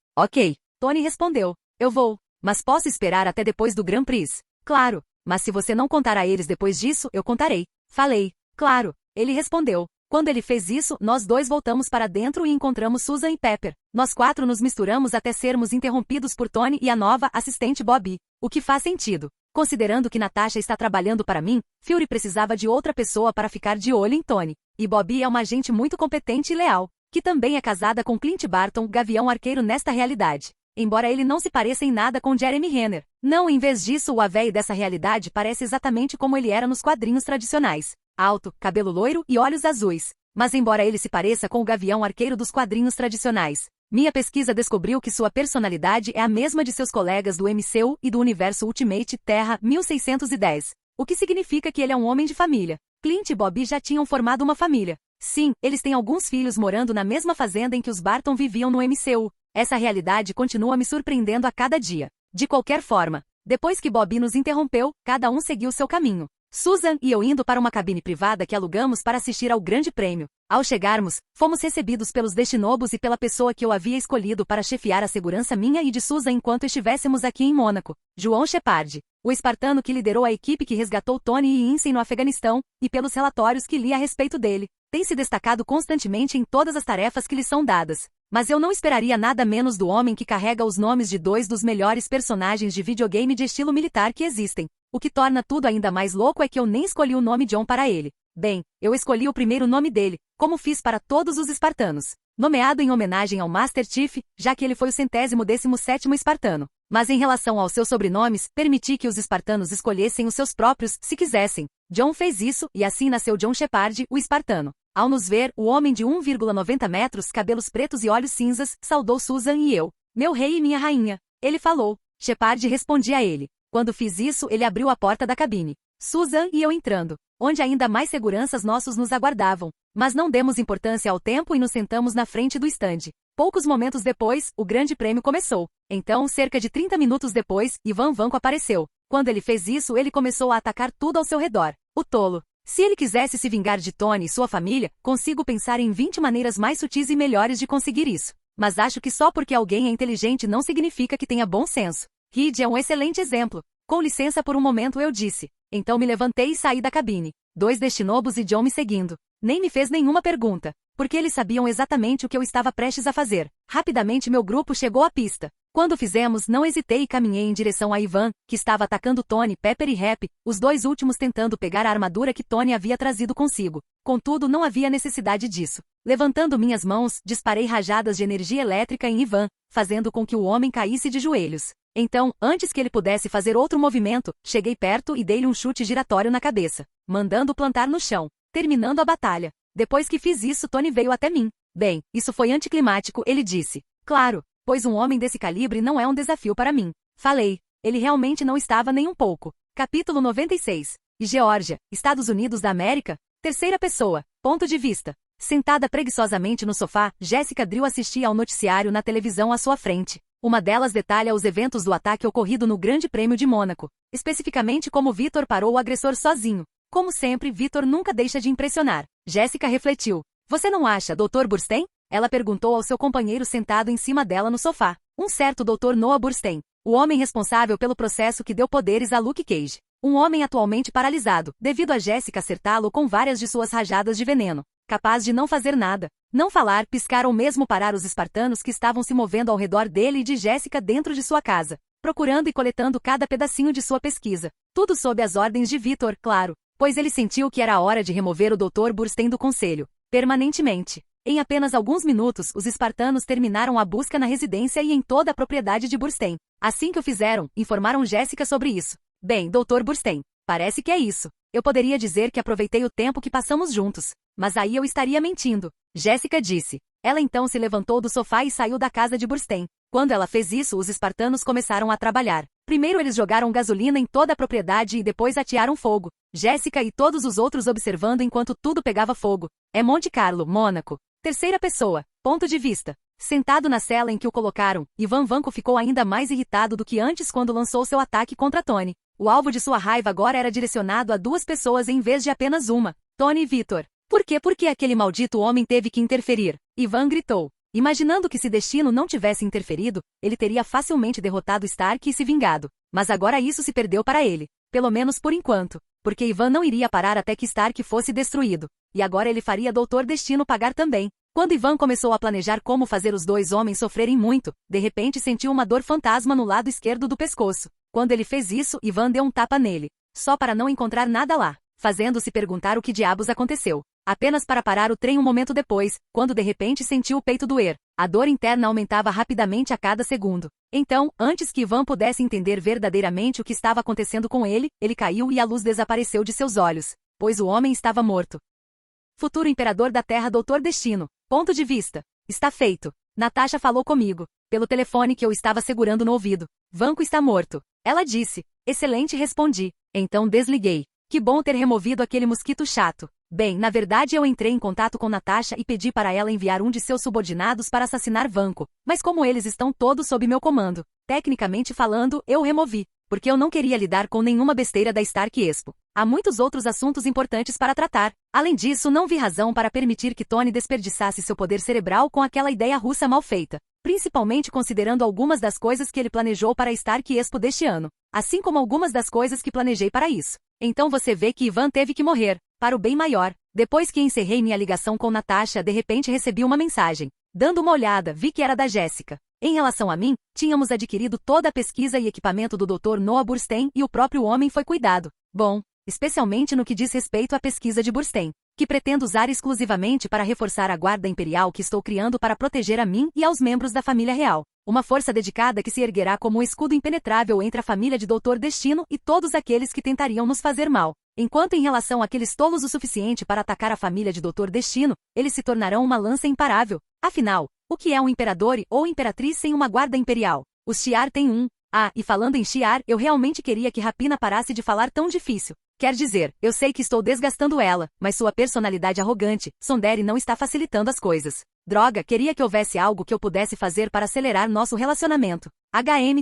Tony respondeu. Eu vou. Mas posso esperar até depois do Grand Prix? Claro, mas se você não contar a eles depois disso, eu contarei. Falei. Claro, ele respondeu. Quando ele fez isso, nós dois voltamos para dentro e encontramos Susan e Pepper. Nós quatro nos misturamos até sermos interrompidos por Tony e a nova assistente Bobby. O que faz sentido. Considerando que Natasha está trabalhando para mim, Fury precisava de outra pessoa para ficar de olho em Tony. E Bobby é uma agente muito competente e leal, que também é casada com Clint Barton, Gavião Arqueiro nesta realidade. Embora ele não se pareça em nada com Jeremy Renner. Não, em vez disso, o Avéi dessa realidade parece exatamente como ele era nos quadrinhos tradicionais. Alto, cabelo loiro e olhos azuis. Mas embora ele se pareça com o Gavião Arqueiro dos quadrinhos tradicionais, minha pesquisa descobriu que sua personalidade é a mesma de seus colegas do MCU e do universo Ultimate Terra 1610. O que significa que ele é um homem de família. Clint e Bobby já tinham formado uma família. Sim, eles têm alguns filhos morando na mesma fazenda em que os Barton viviam no MCU. Essa realidade continua me surpreendendo a cada dia. De qualquer forma, depois que Bobby nos interrompeu, cada um seguiu seu caminho. Susan e eu indo para uma cabine privada que alugamos para assistir ao Grande Prêmio. Ao chegarmos, fomos recebidos pelos Destinobos e pela pessoa que eu havia escolhido para chefiar a segurança minha e de Susan enquanto estivéssemos aqui em Mônaco, João Shepard, o espartano que liderou a equipe que resgatou Tony e Incen no Afeganistão, e pelos relatórios que li a respeito dele. Tem se destacado constantemente em todas as tarefas que lhe são dadas. Mas eu não esperaria nada menos do homem que carrega os nomes de dois dos melhores personagens de videogame de estilo militar que existem. O que torna tudo ainda mais louco é que eu nem escolhi o nome John para ele. Bem, eu escolhi o primeiro nome dele, como fiz para todos os espartanos. Nomeado em homenagem ao Master Chief, já que ele foi o 117º espartano. Mas em relação aos seus sobrenomes, permiti que os espartanos escolhessem os seus próprios, se quisessem. John fez isso, e assim nasceu John Shepard, o espartano. Ao nos ver, o homem de 1,90 metros, cabelos pretos e olhos cinzas, saudou Susan e eu. Meu rei e minha rainha. Ele falou. Shepard respondia a ele. Quando fiz isso, ele abriu a porta da cabine. Susan e eu entrando, onde ainda mais seguranças nossos nos aguardavam. Mas não demos importância ao tempo e nos sentamos na frente do estande. Poucos momentos depois, o Grande Prêmio começou. Então, cerca de 30 minutos depois, Ivan Vanko apareceu. Quando ele fez isso, ele começou a atacar tudo ao seu redor. O tolo. Se ele quisesse se vingar de Tony e sua família, consigo pensar em 20 maneiras mais sutis e melhores de conseguir isso. Mas acho que só porque alguém é inteligente não significa que tenha bom senso. Reed é um excelente exemplo. Com licença por um momento eu disse. Então me levantei e saí da cabine. Dois Destinobos e John me seguindo. Nem me fez nenhuma pergunta, porque eles sabiam exatamente o que eu estava prestes a fazer. Rapidamente meu grupo chegou à pista. Quando fizemos, não hesitei e caminhei em direção a Ivan, que estava atacando Tony, Pepper e Rap, os dois últimos tentando pegar a armadura que Tony havia trazido consigo. Contudo, não havia necessidade disso. Levantando minhas mãos, disparei rajadas de energia elétrica em Ivan, fazendo com que o homem caísse de joelhos. Então, antes que ele pudesse fazer outro movimento, cheguei perto e dei-lhe um chute giratório na cabeça, mandando-o plantar no chão, terminando a batalha. Depois que fiz isso, Tony veio até mim. Bem, isso foi anticlimático, ele disse. Claro, pois um homem desse calibre não é um desafio para mim. Falei. Ele realmente não estava nem um pouco. Capítulo 96. E Geórgia, Estados Unidos da América? Terceira pessoa. Ponto de vista. Sentada preguiçosamente no sofá, Jessica Drill assistia ao noticiário na televisão à sua frente. Uma delas detalha os eventos do ataque ocorrido no Grande Prêmio de Mônaco. Especificamente como Victor parou o agressor sozinho. Como sempre, Victor nunca deixa de impressionar. Jessica refletiu. Você não acha, Dr. Burstein? Ela perguntou ao seu companheiro sentado em cima dela no sofá. Um certo Dr. Noah Burstein. O homem responsável pelo processo que deu poderes a Luke Cage. Um homem atualmente paralisado, devido a Jessica acertá-lo com várias de suas rajadas de veneno. Capaz de não fazer nada. Não falar, piscar ou mesmo parar os espartanos que estavam se movendo ao redor dele e de Jessica dentro de sua casa. Procurando e coletando cada pedacinho de sua pesquisa. Tudo sob as ordens de Victor, claro. Pois ele sentiu que era a hora de remover o Dr. Burstein do conselho. Permanentemente. Em apenas alguns minutos, os espartanos terminaram a busca na residência e em toda a propriedade de Burstein. Assim que o fizeram, informaram Jessica sobre isso. Bem, Dr. Burstein, parece que é isso. Eu poderia dizer que aproveitei o tempo que passamos juntos. Mas aí eu estaria mentindo. Jessica disse. Ela então se levantou do sofá e saiu da casa de Burstein. Quando ela fez isso, os espartanos começaram a trabalhar. Primeiro eles jogaram gasolina em toda a propriedade e depois atearam fogo. Jessica e todos os outros observando enquanto tudo pegava fogo. É Monte Carlo, Mônaco. Terceira pessoa. Ponto de vista. Sentado na cela em que o colocaram, Ivan Vanko ficou ainda mais irritado do que antes quando lançou seu ataque contra Tony. O alvo de sua raiva agora era direcionado a duas pessoas em vez de apenas uma. Tony e Victor. Por quê? Porque aquele maldito homem teve que interferir. Ivan gritou. Imaginando que se Destino não tivesse interferido, ele teria facilmente derrotado Stark e se vingado. Mas agora isso se perdeu para ele. Pelo menos por enquanto. Porque Ivan não iria parar até que Stark fosse destruído. E agora ele faria Doutor Destino pagar também. Quando Ivan começou a planejar como fazer os dois homens sofrerem muito, de repente sentiu uma dor fantasma no lado esquerdo do pescoço. Quando ele fez isso, Ivan deu um tapa nele. Só para não encontrar nada lá, fazendo-se perguntar o que diabos aconteceu. Apenas para parar o trem um momento depois, quando de repente sentiu o peito doer. A dor interna aumentava rapidamente a cada segundo. Então, antes que Ivan pudesse entender verdadeiramente o que estava acontecendo com ele, ele caiu e a luz desapareceu de seus olhos, pois o homem estava morto. Futuro imperador da Terra Doutor Destino. Ponto de vista. Está feito. Natasha falou comigo, pelo telefone que eu estava segurando no ouvido. Vanco está morto. Ela disse. Excelente, respondi. Então desliguei. Que bom ter removido aquele mosquito chato. Bem, na verdade eu entrei em contato com Natasha e pedi para ela enviar um de seus subordinados para assassinar Vanco, mas como eles estão todos sob meu comando, tecnicamente falando, eu o removi, porque eu não queria lidar com nenhuma besteira da Stark Expo. Há muitos outros assuntos importantes para tratar. Além disso, não vi razão para permitir que Tony desperdiçasse seu poder cerebral com aquela ideia russa mal feita, principalmente considerando algumas das coisas que ele planejou para a Stark Expo deste ano, assim como algumas das coisas que planejei para isso. Então você vê que Ivan teve que morrer, para o bem maior. Depois que encerrei minha ligação com Natasha, de repente recebi uma mensagem. Dando uma olhada, vi que era da Jéssica. Em relação a mim, tínhamos adquirido toda a pesquisa e equipamento do Dr. Noah Burstein e o próprio homem foi cuidado. Bom, especialmente no que diz respeito à pesquisa de Burstein, que pretendo usar exclusivamente para reforçar a guarda imperial que estou criando para proteger a mim e aos membros da família real. Uma força dedicada que se erguerá como um escudo impenetrável entre a família de Doutor Destino e todos aqueles que tentariam nos fazer mal. Enquanto em relação àqueles tolos o suficiente para atacar a família de Doutor Destino, eles se tornarão uma lança imparável. Afinal, o que é um imperador ou imperatriz sem uma guarda imperial? Os Shi'ar têm um. Ah, e falando em Shi'ar, eu realmente queria que Rapina parasse de falar tão difícil. Quer dizer, eu sei que estou desgastando ela, mas sua personalidade arrogante, Sondere, não está facilitando as coisas. Droga, queria que houvesse algo que eu pudesse fazer para acelerar nosso relacionamento.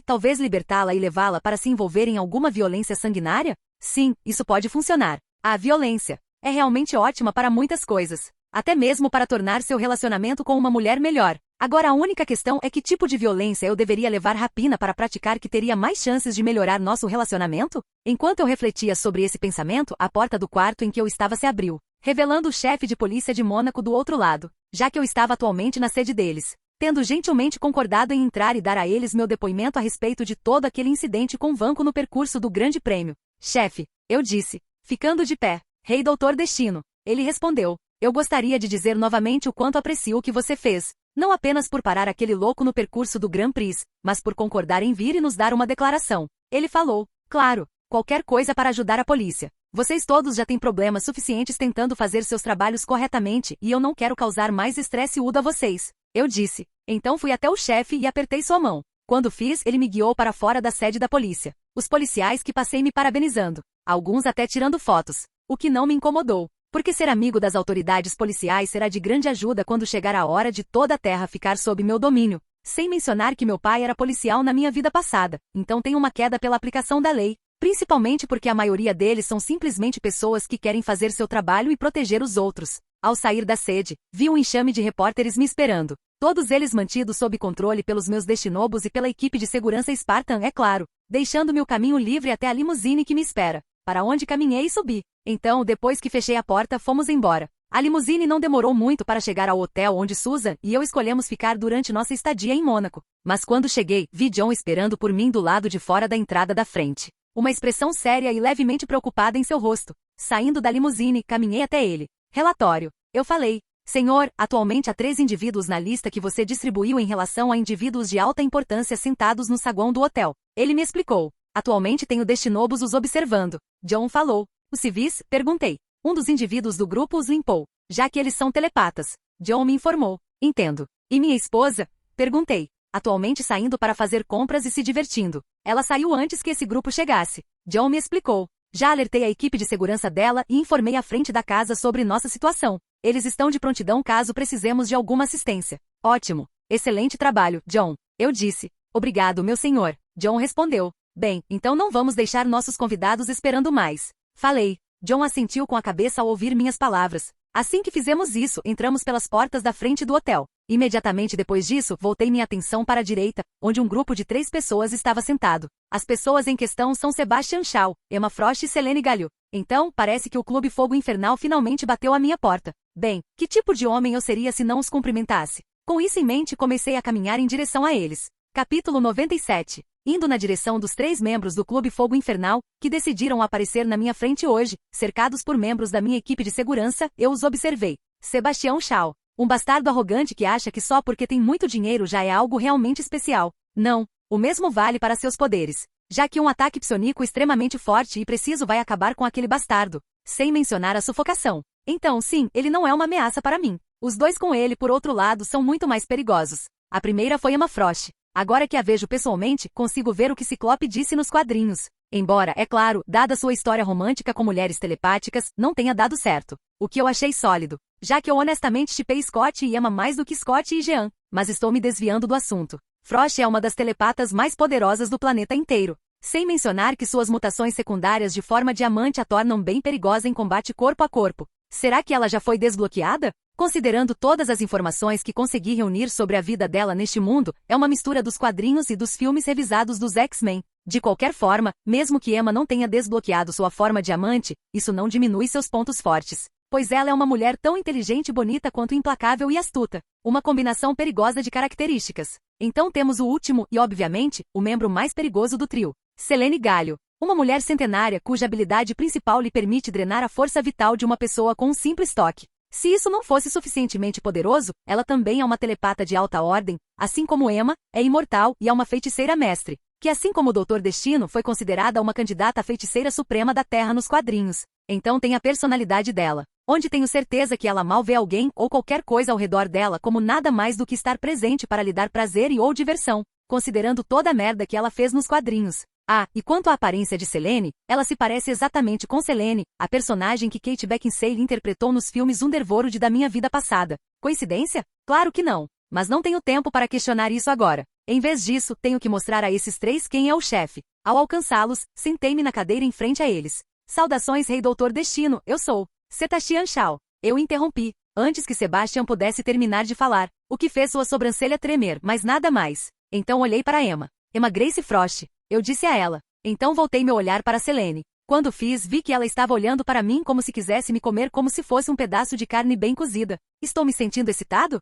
Talvez libertá-la e levá-la para se envolver em alguma violência sanguinária? Sim, isso pode funcionar. A violência é realmente ótima para muitas coisas. Até mesmo para tornar seu relacionamento com uma mulher melhor. Agora a única questão é que tipo de violência eu deveria levar Rapina para praticar que teria mais chances de melhorar nosso relacionamento? Enquanto eu refletia sobre esse pensamento, a porta do quarto em que eu estava se abriu, revelando o chefe de polícia de Mônaco do outro lado, já que eu estava atualmente na sede deles, tendo gentilmente concordado em entrar e dar a eles meu depoimento a respeito de todo aquele incidente com Vanco no percurso do Grande Prêmio. Chefe, eu disse, ficando de pé, Rei Doutor Destino. Ele respondeu, eu gostaria de dizer novamente o quanto aprecio o que você fez, não apenas por parar aquele louco no percurso do Grand Prix, mas por concordar em vir e nos dar uma declaração. Ele falou, claro, qualquer coisa para ajudar a polícia. Vocês todos já têm problemas suficientes tentando fazer seus trabalhos corretamente e eu não quero causar mais estresse a vocês. Eu disse. Então fui até o chefe e apertei sua mão. Quando fiz, ele me guiou para fora da sede da polícia. Os policiais que passei me parabenizando. Alguns até tirando fotos. O que não me incomodou. Porque ser amigo das autoridades policiais será de grande ajuda quando chegar a hora de toda a terra ficar sob meu domínio. Sem mencionar que meu pai era policial na minha vida passada, então tenho uma queda pela aplicação da lei. Principalmente porque a maioria deles são simplesmente pessoas que querem fazer seu trabalho e proteger os outros. Ao sair da sede, vi um enxame de repórteres me esperando. Todos eles mantidos sob controle pelos meus destinobos e pela equipe de segurança Spartan, é claro, deixando-me o caminho livre até a limusine que me espera, para onde caminhei e subi. Então, depois que fechei a porta, fomos embora. A limusine não demorou muito para chegar ao hotel onde Susan e eu escolhemos ficar durante nossa estadia em Mônaco. Mas quando cheguei, vi John esperando por mim do lado de fora da entrada da frente. Uma expressão séria e levemente preocupada em seu rosto. Saindo da limusine, caminhei até ele. Relatório. Eu falei. Senhor, atualmente há 3 indivíduos na lista que você distribuiu em relação a indivíduos de alta importância sentados no saguão do hotel. Ele me explicou. Atualmente tenho destinobos os observando. John falou. Os civis? Perguntei. Um dos indivíduos do grupo os limpou, já que eles são telepatas. John me informou. Entendo. E minha esposa? Perguntei. Atualmente saindo para fazer compras e se divertindo. Ela saiu antes que esse grupo chegasse. John me explicou. Já alertei a equipe de segurança dela e informei à frente da casa sobre nossa situação. Eles estão de prontidão caso precisemos de alguma assistência. Ótimo. Excelente trabalho, John. Eu disse. Obrigado, meu senhor. John respondeu. Bem, então não vamos deixar nossos convidados esperando mais. Falei. John assentiu com a cabeça ao ouvir minhas palavras. Assim que fizemos isso, entramos pelas portas da frente do hotel. Imediatamente depois disso, voltei minha atenção para a direita, onde um grupo de 3 pessoas estava sentado. As pessoas em questão são Sebastian Shaw, Emma Frost e Selene Gallo. Então, parece que o Clube Fogo Infernal finalmente bateu à minha porta. Bem, que tipo de homem eu seria se não os cumprimentasse? Com isso em mente, comecei a caminhar em direção a eles. Capítulo 97. Indo na direção dos 3 membros do Clube Fogo Infernal, que decidiram aparecer na minha frente hoje, cercados por membros da minha equipe de segurança, eu os observei. Sebastian Shaw. Um bastardo arrogante que acha que só porque tem muito dinheiro já é algo realmente especial. Não, o mesmo vale para seus poderes. Já que um ataque psioníaco extremamente forte e preciso vai acabar com aquele bastardo. Sem mencionar a sufocação. Então sim, ele não é uma ameaça para mim. Os 2 com ele, por outro lado, são muito mais perigosos. A primeira foi Emma Frost. Agora que a vejo pessoalmente, consigo ver o que Ciclope disse nos quadrinhos. Embora, é claro, dada sua história romântica com mulheres telepáticas, não tenha dado certo. O que eu achei sólido. Já que eu honestamente chipei Scott e Emma mais do que Scott e Jean. Mas estou me desviando do assunto. Frost é uma das telepatas mais poderosas do planeta inteiro. Sem mencionar que suas mutações secundárias de forma diamante a tornam bem perigosa em combate corpo a corpo. Será que ela já foi desbloqueada? Considerando todas as informações que consegui reunir sobre a vida dela neste mundo, é uma mistura dos quadrinhos e dos filmes revisados dos X-Men. De qualquer forma, mesmo que Emma não tenha desbloqueado sua forma diamante, isso não diminui seus pontos fortes. Pois ela é uma mulher tão inteligente e bonita quanto implacável e astuta. Uma combinação perigosa de características. Então temos o último e, obviamente, o membro mais perigoso do trio. Selene Gallo. Uma mulher centenária cuja habilidade principal lhe permite drenar a força vital de uma pessoa com um simples toque. Se isso não fosse suficientemente poderoso, ela também é uma telepata de alta ordem, assim como Emma, é imortal e é uma feiticeira mestre, que assim como o Doutor Destino foi considerada uma candidata à feiticeira suprema da Terra nos quadrinhos. Então tem a personalidade dela, onde tenho certeza que ela mal vê alguém ou qualquer coisa ao redor dela como nada mais do que estar presente para lhe dar prazer e ou diversão, considerando toda a merda que ela fez nos quadrinhos. Ah, e quanto à aparência de Selene, ela se parece exatamente com Selene, a personagem que Kate Beckinsale interpretou nos filmes Underworld da minha vida passada. Coincidência? Claro que não. Mas não tenho tempo para questionar isso agora. Em vez disso, tenho que mostrar a esses 3 quem é o chefe. Ao alcançá-los, sentei-me na cadeira em frente a eles. Saudações, Rei Doutor Destino, eu sou Sebastian Shaw. Eu interrompi, antes que Sebastian pudesse terminar de falar, o que fez sua sobrancelha tremer, mas nada mais. Então olhei para Emma. Emma Grace Frost. Eu disse a ela. Então voltei meu olhar para Selene. Quando fiz, vi que ela estava olhando para mim como se quisesse me comer como se fosse um pedaço de carne bem cozida. Estou me sentindo excitado?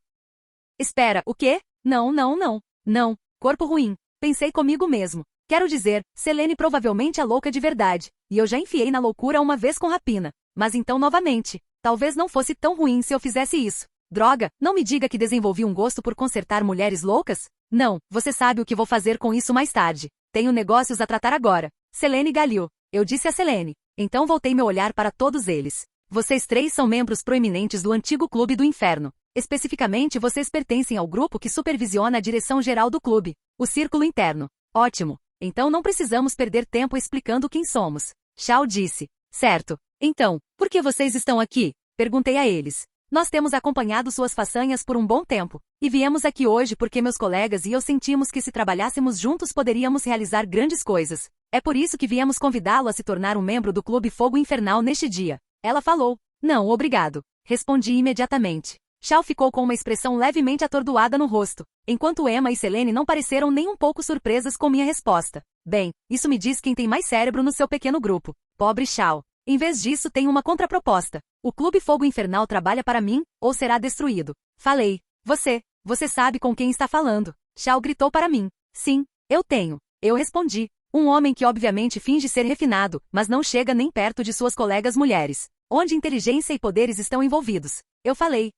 Espera, o quê? Não, não, não. Não, corpo ruim. Pensei comigo mesmo. Quero dizer, Selene provavelmente é louca de verdade. E eu já enfiei na loucura uma vez com rapina. Mas então novamente. Talvez não fosse tão ruim se eu fizesse isso. Droga, não me diga que desenvolvi um gosto por consertar mulheres loucas? Não, você sabe o que vou fazer com isso mais tarde. Tenho negócios a tratar agora. Selene Gallo. Eu disse a Selene. Então voltei meu olhar para todos eles. Vocês 3 são membros proeminentes do antigo Clube do Inferno. Especificamente vocês pertencem ao grupo que supervisiona a direção geral do clube, o Círculo Interno. Ótimo. Então não precisamos perder tempo explicando quem somos. Shaw disse. Certo. Então, por que vocês estão aqui? Perguntei a eles. Nós temos acompanhado suas façanhas por um bom tempo, e viemos aqui hoje porque meus colegas e eu sentimos que se trabalhássemos juntos poderíamos realizar grandes coisas. É por isso que viemos convidá-lo a se tornar um membro do Clube Fogo Infernal neste dia. Ela falou. Não, obrigado. Respondi imediatamente. Shaw ficou com uma expressão levemente atordoada no rosto, enquanto Emma e Selene não pareceram nem um pouco surpresas com minha resposta. Bem, isso me diz quem tem mais cérebro no seu pequeno grupo. Pobre Shaw. Em vez disso, tem uma contraproposta. O Clube Fogo Infernal trabalha para mim, ou será destruído. Falei. Você sabe com quem está falando. Shaw gritou para mim. Sim, eu tenho. Eu respondi. Um homem que obviamente finge ser refinado, mas não chega nem perto de suas colegas mulheres. Onde inteligência e poderes estão envolvidos. Eu falei.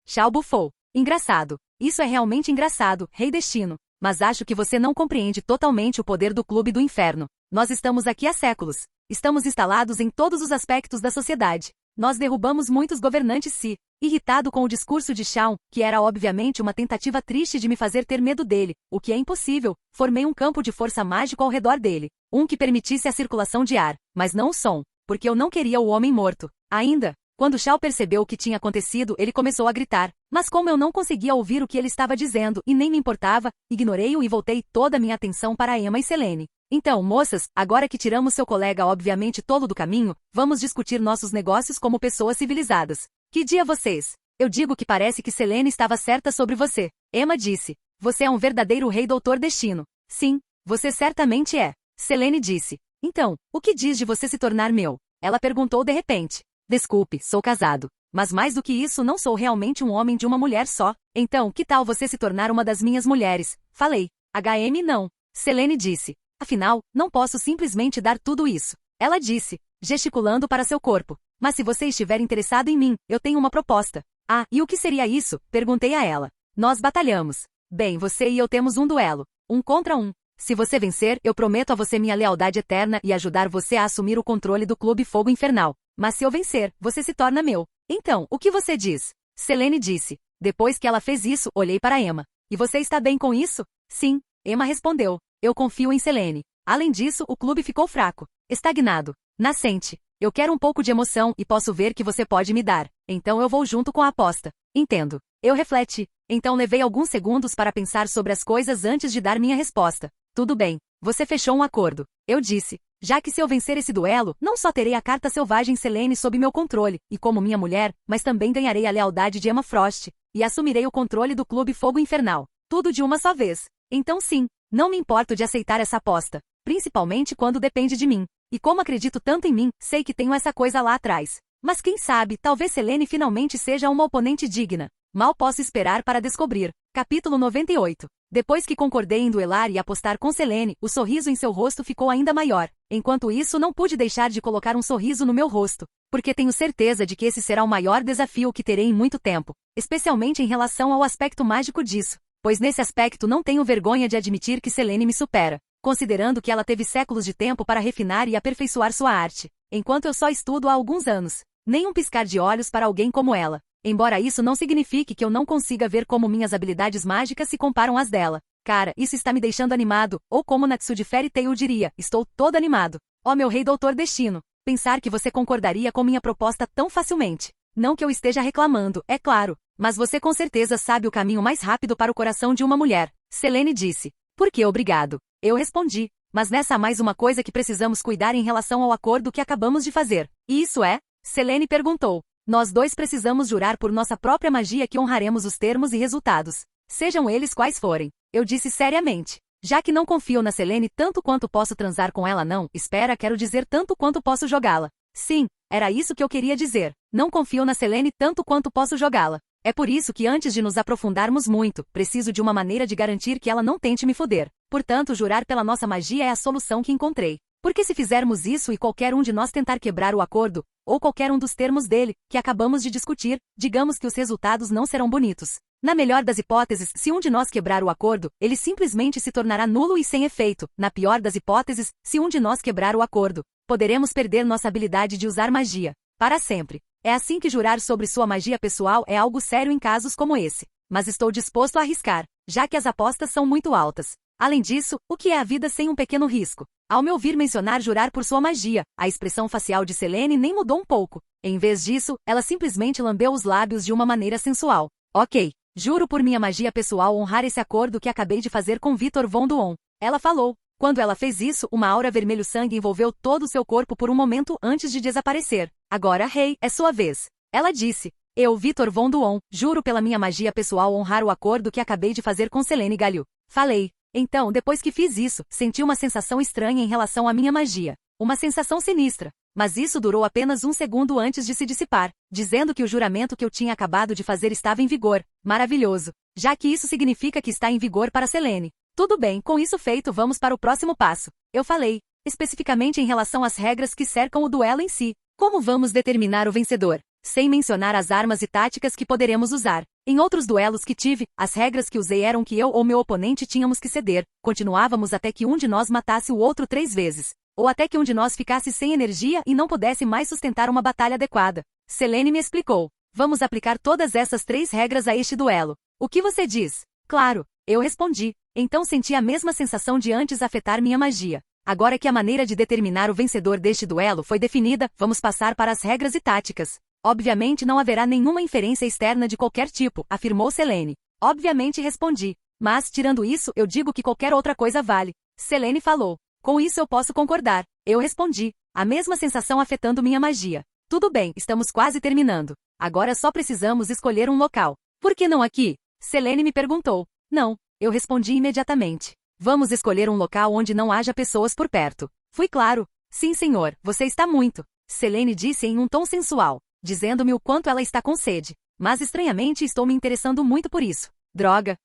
Shaw bufou. Engraçado. Isso é realmente engraçado, Rei Destino. Mas acho que você não compreende totalmente o poder do Clube do Inferno. Nós estamos aqui há séculos. Estamos instalados em todos os aspectos da sociedade. Nós derrubamos muitos governantes irritado com o discurso de Shaw, que era obviamente uma tentativa triste de me fazer ter medo dele, o que é impossível, formei um campo de força mágico ao redor dele. Um que permitisse a circulação de ar, mas não o som, porque eu não queria o homem morto. Ainda, quando Shaw percebeu o que tinha acontecido, ele começou a gritar. Mas como eu não conseguia ouvir o que ele estava dizendo e nem me importava, ignorei-o e voltei toda a minha atenção para Emma e Selene. Então, moças, agora que tiramos seu colega obviamente tolo do caminho, vamos discutir nossos negócios como pessoas civilizadas. Que dia vocês? Eu digo que parece que Selene estava certa sobre você. Emma disse. Você é um verdadeiro rei doutor destino. Sim, você certamente é. Selene disse. Então, o que diz de você se tornar meu? Ela perguntou de repente. Desculpe, sou casado. Mas mais do que isso, não sou realmente um homem de uma mulher só. Então, que tal você se tornar uma das minhas mulheres? Falei. HM não. Selene disse. Afinal, não posso simplesmente dar tudo isso. Ela disse, gesticulando para seu corpo. Mas se você estiver interessado em mim, eu tenho uma proposta. Ah, e o que seria isso? Perguntei a ela. Nós batalhamos. Bem, você e eu temos um duelo. 1 contra 1. Se você vencer, eu prometo a você minha lealdade eterna e ajudar você a assumir o controle do Clube Fogo Infernal. Mas se eu vencer, você se torna meu. Então, o que você diz? Selene disse. Depois que ela fez isso, olhei para Emma. E você está bem com isso? Sim. Emma respondeu. Eu confio em Selene. Além disso, o clube ficou fraco. Estagnado. Nascente. Eu quero um pouco de emoção e posso ver que você pode me dar. Então eu vou junto com a aposta. Entendo. Eu refleti. Então levei alguns segundos para pensar sobre as coisas antes de dar minha resposta. Tudo bem. Você fechou um acordo. Eu disse. Já que se eu vencer esse duelo, não só terei a carta selvagem Selene sob meu controle, e como minha mulher, mas também ganharei a lealdade de Emma Frost, e assumirei o controle do Clube Fogo Infernal. Tudo de uma só vez. Então sim, não me importo de aceitar essa aposta. Principalmente quando depende de mim. E como acredito tanto em mim, sei que tenho essa coisa lá atrás. Mas quem sabe, talvez Selene finalmente seja uma oponente digna. Mal posso esperar para descobrir. Capítulo 98. Depois que concordei em duelar e apostar com Selene, o sorriso em seu rosto ficou ainda maior. Enquanto isso, não pude deixar de colocar um sorriso no meu rosto, porque tenho certeza de que esse será o maior desafio que terei em muito tempo, especialmente em relação ao aspecto mágico disso, pois nesse aspecto não tenho vergonha de admitir que Selene me supera, considerando que ela teve séculos de tempo para refinar e aperfeiçoar sua arte, enquanto eu só estudo há alguns anos. Nem um piscar de olhos para alguém como ela. Embora isso não signifique que eu não consiga ver como minhas habilidades mágicas se comparam às dela. Cara, isso está me deixando animado, ou como Natsu de Fairy Tail diria, estou todo animado. Ó meu rei doutor destino, pensar que você concordaria com minha proposta tão facilmente. Não que eu esteja reclamando, é claro, mas você com certeza sabe o caminho mais rápido para o coração de uma mulher. Selene disse. Por que obrigado? Eu respondi. Mas nessa há mais uma coisa que precisamos cuidar em relação ao acordo que acabamos de fazer. E isso é? Selene perguntou. Nós dois precisamos jurar por nossa própria magia que honraremos os termos e resultados, sejam eles quais forem. Eu disse seriamente. Já que não confio na Selene tanto quanto posso transar com ela não, quero dizer tanto quanto posso jogá-la. Sim, era isso que eu queria dizer. Não confio na Selene tanto quanto posso jogá-la. É por isso que antes de nos aprofundarmos muito, preciso de uma maneira de garantir que ela não tente me foder. Portanto, jurar pela nossa magia é a solução que encontrei. Porque se fizermos isso e qualquer um de nós tentar quebrar o acordo, ou qualquer um dos termos dele, que acabamos de discutir, digamos que os resultados não serão bonitos. Na melhor das hipóteses, se um de nós quebrar o acordo, ele simplesmente se tornará nulo e sem efeito. Na pior das hipóteses, se um de nós quebrar o acordo, poderemos perder nossa habilidade de usar magia. Para sempre. É assim que jurar sobre sua magia pessoal é algo sério em casos como esse. Mas estou disposto a arriscar, já que as apostas são muito altas. Além disso, o que é a vida sem um pequeno risco? Ao me ouvir mencionar jurar por sua magia, a expressão facial de Selene nem mudou um pouco. Em vez disso, ela simplesmente lambeu os lábios de uma maneira sensual. Ok, juro por minha magia pessoal honrar esse acordo que acabei de fazer com Vitor Von Duon. Ela falou. Quando ela fez isso, uma aura vermelho-sangue envolveu todo o seu corpo por um momento antes de desaparecer. Agora, rei, é sua vez. Ela disse. Eu, Vitor Von Duon, juro pela minha magia pessoal honrar o acordo que acabei de fazer com Selene Galho. Falei. Então, depois que fiz isso, senti uma sensação estranha em relação à minha magia. Uma sensação sinistra. Mas isso durou apenas um segundo antes de se dissipar, dizendo que o juramento que eu tinha acabado de fazer estava em vigor. Maravilhoso. Já que isso significa que está em vigor para Selene. Tudo bem, com isso feito vamos para o próximo passo. Eu falei, especificamente em relação às regras que cercam o duelo em si. Como vamos determinar o vencedor? Sem mencionar as armas e táticas que poderemos usar. Em outros duelos que tive, as regras que usei eram que eu ou meu oponente tínhamos que ceder, continuávamos até que um de nós matasse o outro 3 vezes, ou até que um de nós ficasse sem energia e não pudesse mais sustentar uma batalha adequada. Selene me explicou. Vamos aplicar todas essas 3 regras a este duelo. O que você diz? Claro, eu respondi. Então senti a mesma sensação de antes afetar minha magia. Agora que a maneira de determinar o vencedor deste duelo foi definida, vamos passar para as regras e táticas. Obviamente não haverá nenhuma inferência externa de qualquer tipo, afirmou Selene. Obviamente respondi. Mas, tirando isso, eu digo que qualquer outra coisa vale. Selene falou. com isso eu posso concordar. Eu respondi, a mesma sensação afetando minha magia. Tudo bem, estamos quase terminando. Agora só precisamos escolher um local. Por que não aqui? Selene me perguntou. Não, eu respondi imediatamente. Vamos escolher um local onde não haja pessoas por perto. Fui claro. Sim, senhor, você está muito. Selene disse em um tom sensual, dizendo-me o quanto ela está com sede. Mas estranhamente estou me interessando muito por isso. Droga.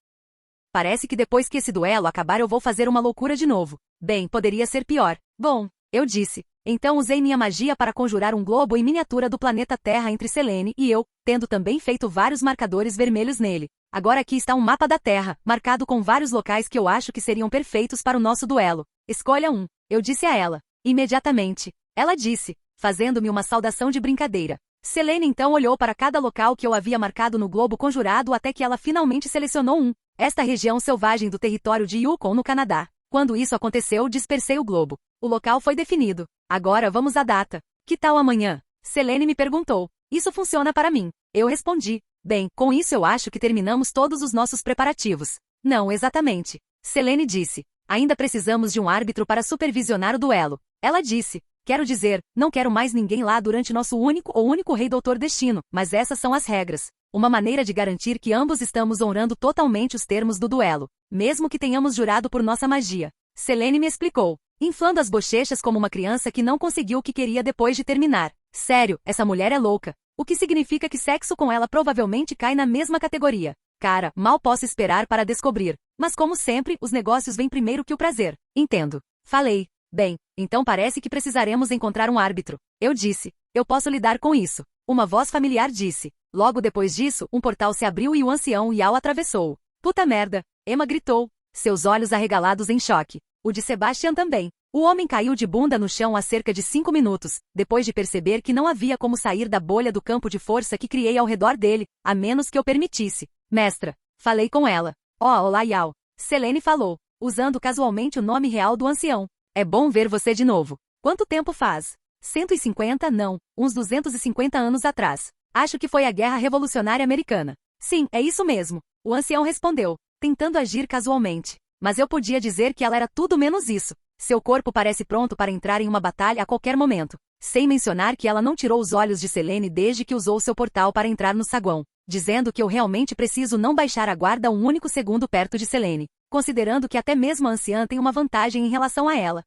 Parece que depois que esse duelo acabar eu vou fazer uma loucura de novo. Bem, poderia ser pior. Bom, eu disse. Então usei minha magia para conjurar um globo em miniatura do planeta Terra entre Selene e eu, tendo também feito vários marcadores vermelhos nele. Agora aqui está um mapa da Terra, marcado com vários locais que eu acho que seriam perfeitos para o nosso duelo. Escolha um, eu disse a ela. Imediatamente. Ela disse, fazendo-me uma saudação de brincadeira. Selene então olhou para cada local que eu havia marcado no globo conjurado até que ela finalmente selecionou um. Esta região selvagem do território de Yukon, no Canadá. Quando isso aconteceu, dispersei o globo. O local foi definido. Agora vamos à data. Que tal amanhã? Selene me perguntou. Isso funciona para mim. Eu respondi. Bem, com isso eu acho que terminamos todos os nossos preparativos. Não exatamente. Selene disse. Ainda precisamos de um árbitro para supervisionar o duelo. Ela disse. Quero dizer, não quero mais ninguém lá durante nosso único rei Doutor Destino, mas essas são as regras. Uma maneira de garantir que ambos estamos honrando totalmente os termos do duelo, mesmo que tenhamos jurado por nossa magia. Selene me explicou, inflando as bochechas como uma criança que não conseguiu o que queria depois de terminar. Sério, essa mulher é louca. O que significa que sexo com ela provavelmente cai na mesma categoria. Cara, mal posso esperar para descobrir. Mas como sempre, os negócios vêm primeiro que o prazer. Entendo. Falei. Bem, então parece que precisaremos encontrar um árbitro. Eu disse. Eu posso lidar com isso. Uma voz familiar disse. Logo depois disso, um portal se abriu e o ancião Yao atravessou. Puta merda! Emma gritou. Seus olhos arregalados em choque. O de Sebastian também. O homem caiu de bunda no chão há cerca de 5 minutos, depois de perceber que não havia como sair da bolha do campo de força que criei ao redor dele, a menos que eu permitisse. Mestra. Falei com ela. Olá Yao. Selene falou, usando casualmente o nome real do ancião. É bom ver você de novo. Quanto tempo faz? 150 não, uns 250 anos atrás. Acho que foi a Guerra Revolucionária Americana. Sim, é isso mesmo. O ancião respondeu, tentando agir casualmente. Mas eu podia dizer que ela era tudo menos isso. Seu corpo parece pronto para entrar em uma batalha a qualquer momento. Sem mencionar que ela não tirou os olhos de Selene desde que usou seu portal para entrar no saguão. Dizendo que eu realmente preciso não baixar a guarda um único segundo perto de Selene. Considerando que até mesmo a anciã tem uma vantagem em relação a ela.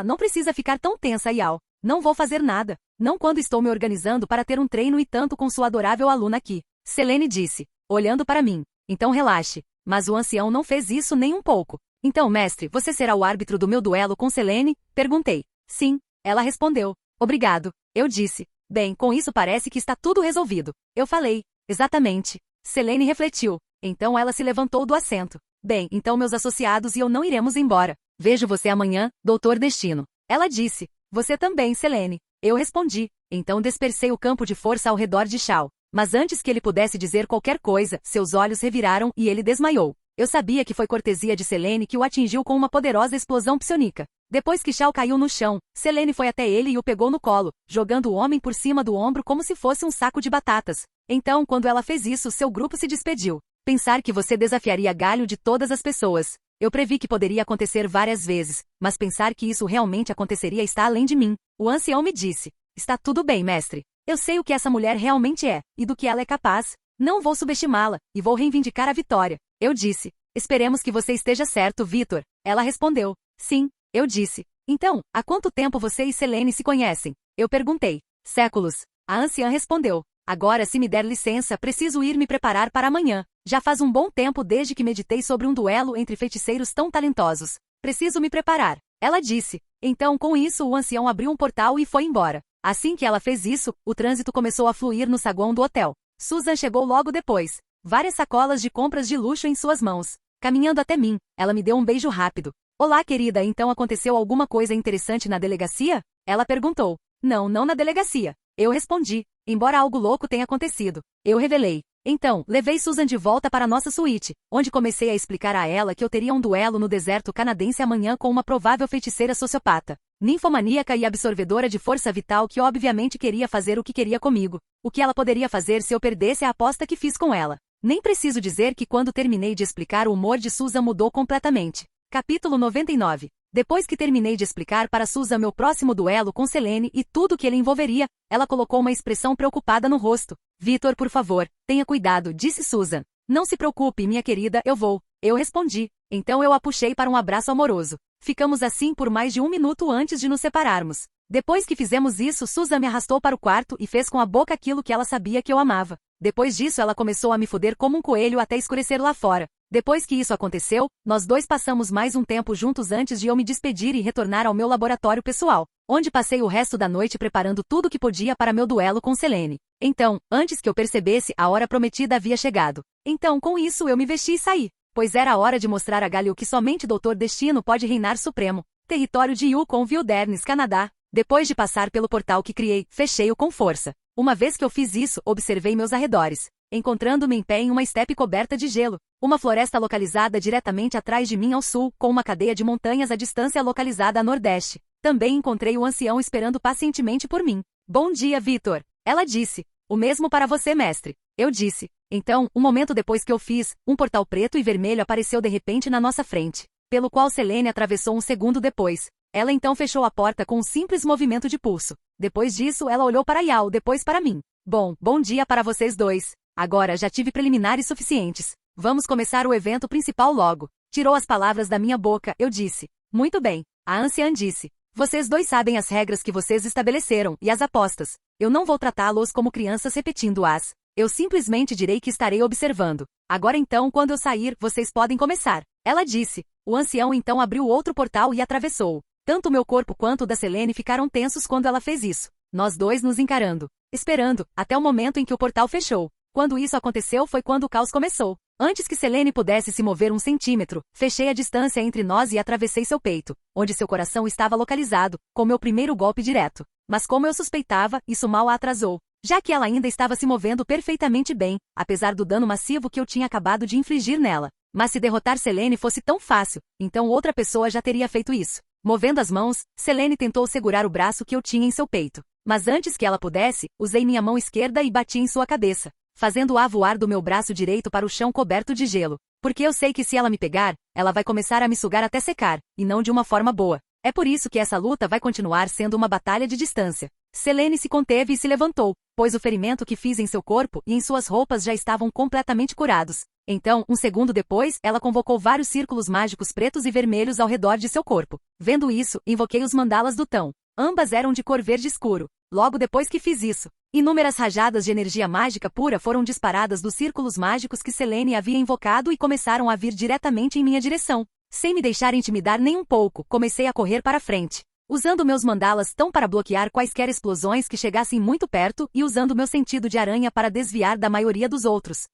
Não precisa ficar tão tensa, Yao. Não vou fazer nada. Não quando estou me organizando para ter um treino e tanto com sua adorável aluna aqui. Selene disse, olhando para mim. Então relaxe. Mas o ancião não fez isso nem um pouco. Então, mestre, você será o árbitro do meu duelo com Selene? Perguntei. Sim. Ela respondeu. Obrigado. Eu disse. Bem, com isso parece que está tudo resolvido. Eu falei. Exatamente. Selene refletiu. Então ela se levantou do assento. Bem, então meus associados e eu não iremos embora. Vejo você amanhã, Doutor Destino. Ela disse. Você também, Selene. Eu respondi. Então dispersei o campo de força ao redor de Shao. Mas antes que ele pudesse dizer qualquer coisa, seus olhos reviraram e ele desmaiou. Eu sabia que foi cortesia de Selene que o atingiu com uma poderosa explosão psionica. Depois que Shao caiu no chão, Selene foi até ele e o pegou no colo, jogando o homem por cima do ombro como se fosse um saco de batatas. Então, quando ela fez isso, seu grupo se despediu. Pensar que você desafiaria Galho de todas as pessoas. Eu previ que poderia acontecer várias vezes, mas pensar que isso realmente aconteceria está além de mim. O ancião me disse. Está tudo bem, mestre. Eu sei o que essa mulher realmente é, e do que ela é capaz. Não vou subestimá-la, e vou reivindicar a vitória. Eu disse. Esperemos que você esteja certo, Vitor. Ela respondeu. Sim, eu disse. Então, há quanto tempo você e Selene se conhecem? Eu perguntei. Séculos. A anciã respondeu. Agora, se me der licença, preciso ir me preparar para amanhã. Já faz um bom tempo desde que meditei sobre um duelo entre feiticeiros tão talentosos. Preciso me preparar. Ela disse. Então, com isso, o ancião abriu um portal e foi embora. Assim que ela fez isso, o trânsito começou a fluir no saguão do hotel. Susan chegou logo depois. Várias sacolas de compras de luxo em suas mãos. Caminhando até mim, ela me deu um beijo rápido. Olá, querida, então aconteceu alguma coisa interessante na delegacia? Ela perguntou. Não na delegacia. Eu respondi. Embora algo louco tenha acontecido. Eu revelei. Então, levei Susan de volta para nossa suíte, onde comecei a explicar a ela que eu teria um duelo no deserto canadense amanhã com uma provável feiticeira sociopata, ninfomaníaca e absorvedora de força vital que obviamente queria fazer o que queria comigo. O que ela poderia fazer se eu perdesse a aposta que fiz com ela. Nem preciso dizer que quando terminei de explicar o humor de Susan mudou completamente. Capítulo 99. Depois que terminei de explicar para Susan meu próximo duelo com Selene e tudo que ele envolveria, ela colocou uma expressão preocupada no rosto. Vitor, por favor, tenha cuidado, disse Susan. Não se preocupe, minha querida, eu vou. Eu respondi. Então eu a puxei para um abraço amoroso. Ficamos assim por mais de 1 minuto antes de nos separarmos. Depois que fizemos isso, Susan me arrastou para o quarto e fez com a boca aquilo que ela sabia que eu amava. Depois disso ela começou a me foder como um coelho até escurecer lá fora. Depois que isso aconteceu, nós dois passamos mais um tempo juntos antes de eu me despedir e retornar ao meu laboratório pessoal, onde passei o resto da noite preparando tudo o que podia para meu duelo com Selene. Então, antes que eu percebesse, a hora prometida havia chegado. Então, com isso eu me vesti e saí, pois era a hora de mostrar a Galil que somente Doutor Destino pode reinar supremo. Território de Yukon, Wilderness, Canadá. Depois de passar pelo portal que criei, fechei-o com força. Uma vez que eu fiz isso, observei meus arredores, encontrando-me em pé em uma estepe coberta de gelo, uma floresta localizada diretamente atrás de mim ao sul, com uma cadeia de montanhas à distância localizada a nordeste. Também encontrei o ancião esperando pacientemente por mim. Bom dia, Vitor. Ela disse. O mesmo para você, mestre. Eu disse. Então, um momento depois que eu fiz, um portal preto e vermelho apareceu de repente na nossa frente, pelo qual Selene atravessou um segundo depois. Ela então fechou a porta com um simples movimento de pulso. Depois disso, ela olhou para Yao, depois para mim. Bom dia para vocês dois. Agora já tive preliminares suficientes. Vamos começar o evento principal logo. Tirou as palavras da minha boca, eu disse. Muito bem. A anciã disse. Vocês dois sabem as regras que vocês estabeleceram e as apostas. Eu não vou tratá-los como crianças repetindo-as. Eu simplesmente direi que estarei observando. Agora então, quando eu sair, vocês podem começar. Ela disse. O ancião então abriu outro portal e atravessou-o. Tanto o meu corpo quanto o da Selene ficaram tensos quando ela fez isso. Nós dois nos encarando, esperando, até o momento em que o portal fechou. Quando isso aconteceu foi quando o caos começou. Antes que Selene pudesse se mover 1 centímetro, fechei a distância entre nós e atravessei seu peito, onde seu coração estava localizado, com meu primeiro golpe direto. Mas como eu suspeitava, isso mal a atrasou, já que ela ainda estava se movendo perfeitamente bem, apesar do dano massivo que eu tinha acabado de infligir nela. Mas se derrotar Selene fosse tão fácil, então outra pessoa já teria feito isso. Movendo as mãos, Selene tentou segurar o braço que eu tinha em seu peito. Mas antes que ela pudesse, usei minha mão esquerda e bati em sua cabeça, fazendo-a voar do meu braço direito para o chão coberto de gelo. Porque eu sei que se ela me pegar, ela vai começar a me sugar até secar, e não de uma forma boa. É por isso que essa luta vai continuar sendo uma batalha de distância. Selene se conteve e se levantou, pois o ferimento que fiz em seu corpo e em suas roupas já estavam completamente curados. Então, 1 segundo depois, ela convocou vários círculos mágicos pretos e vermelhos ao redor de seu corpo. Vendo isso, invoquei os mandalas do Tão. Ambas eram de cor verde escuro. Logo depois que fiz isso, inúmeras rajadas de energia mágica pura foram disparadas dos círculos mágicos que Selene havia invocado e começaram a vir diretamente em minha direção. Sem me deixar intimidar nem um pouco, comecei a correr para frente, usando meus mandalas Tão para bloquear quaisquer explosões que chegassem muito perto e usando meu sentido de aranha para desviar da maioria dos outros.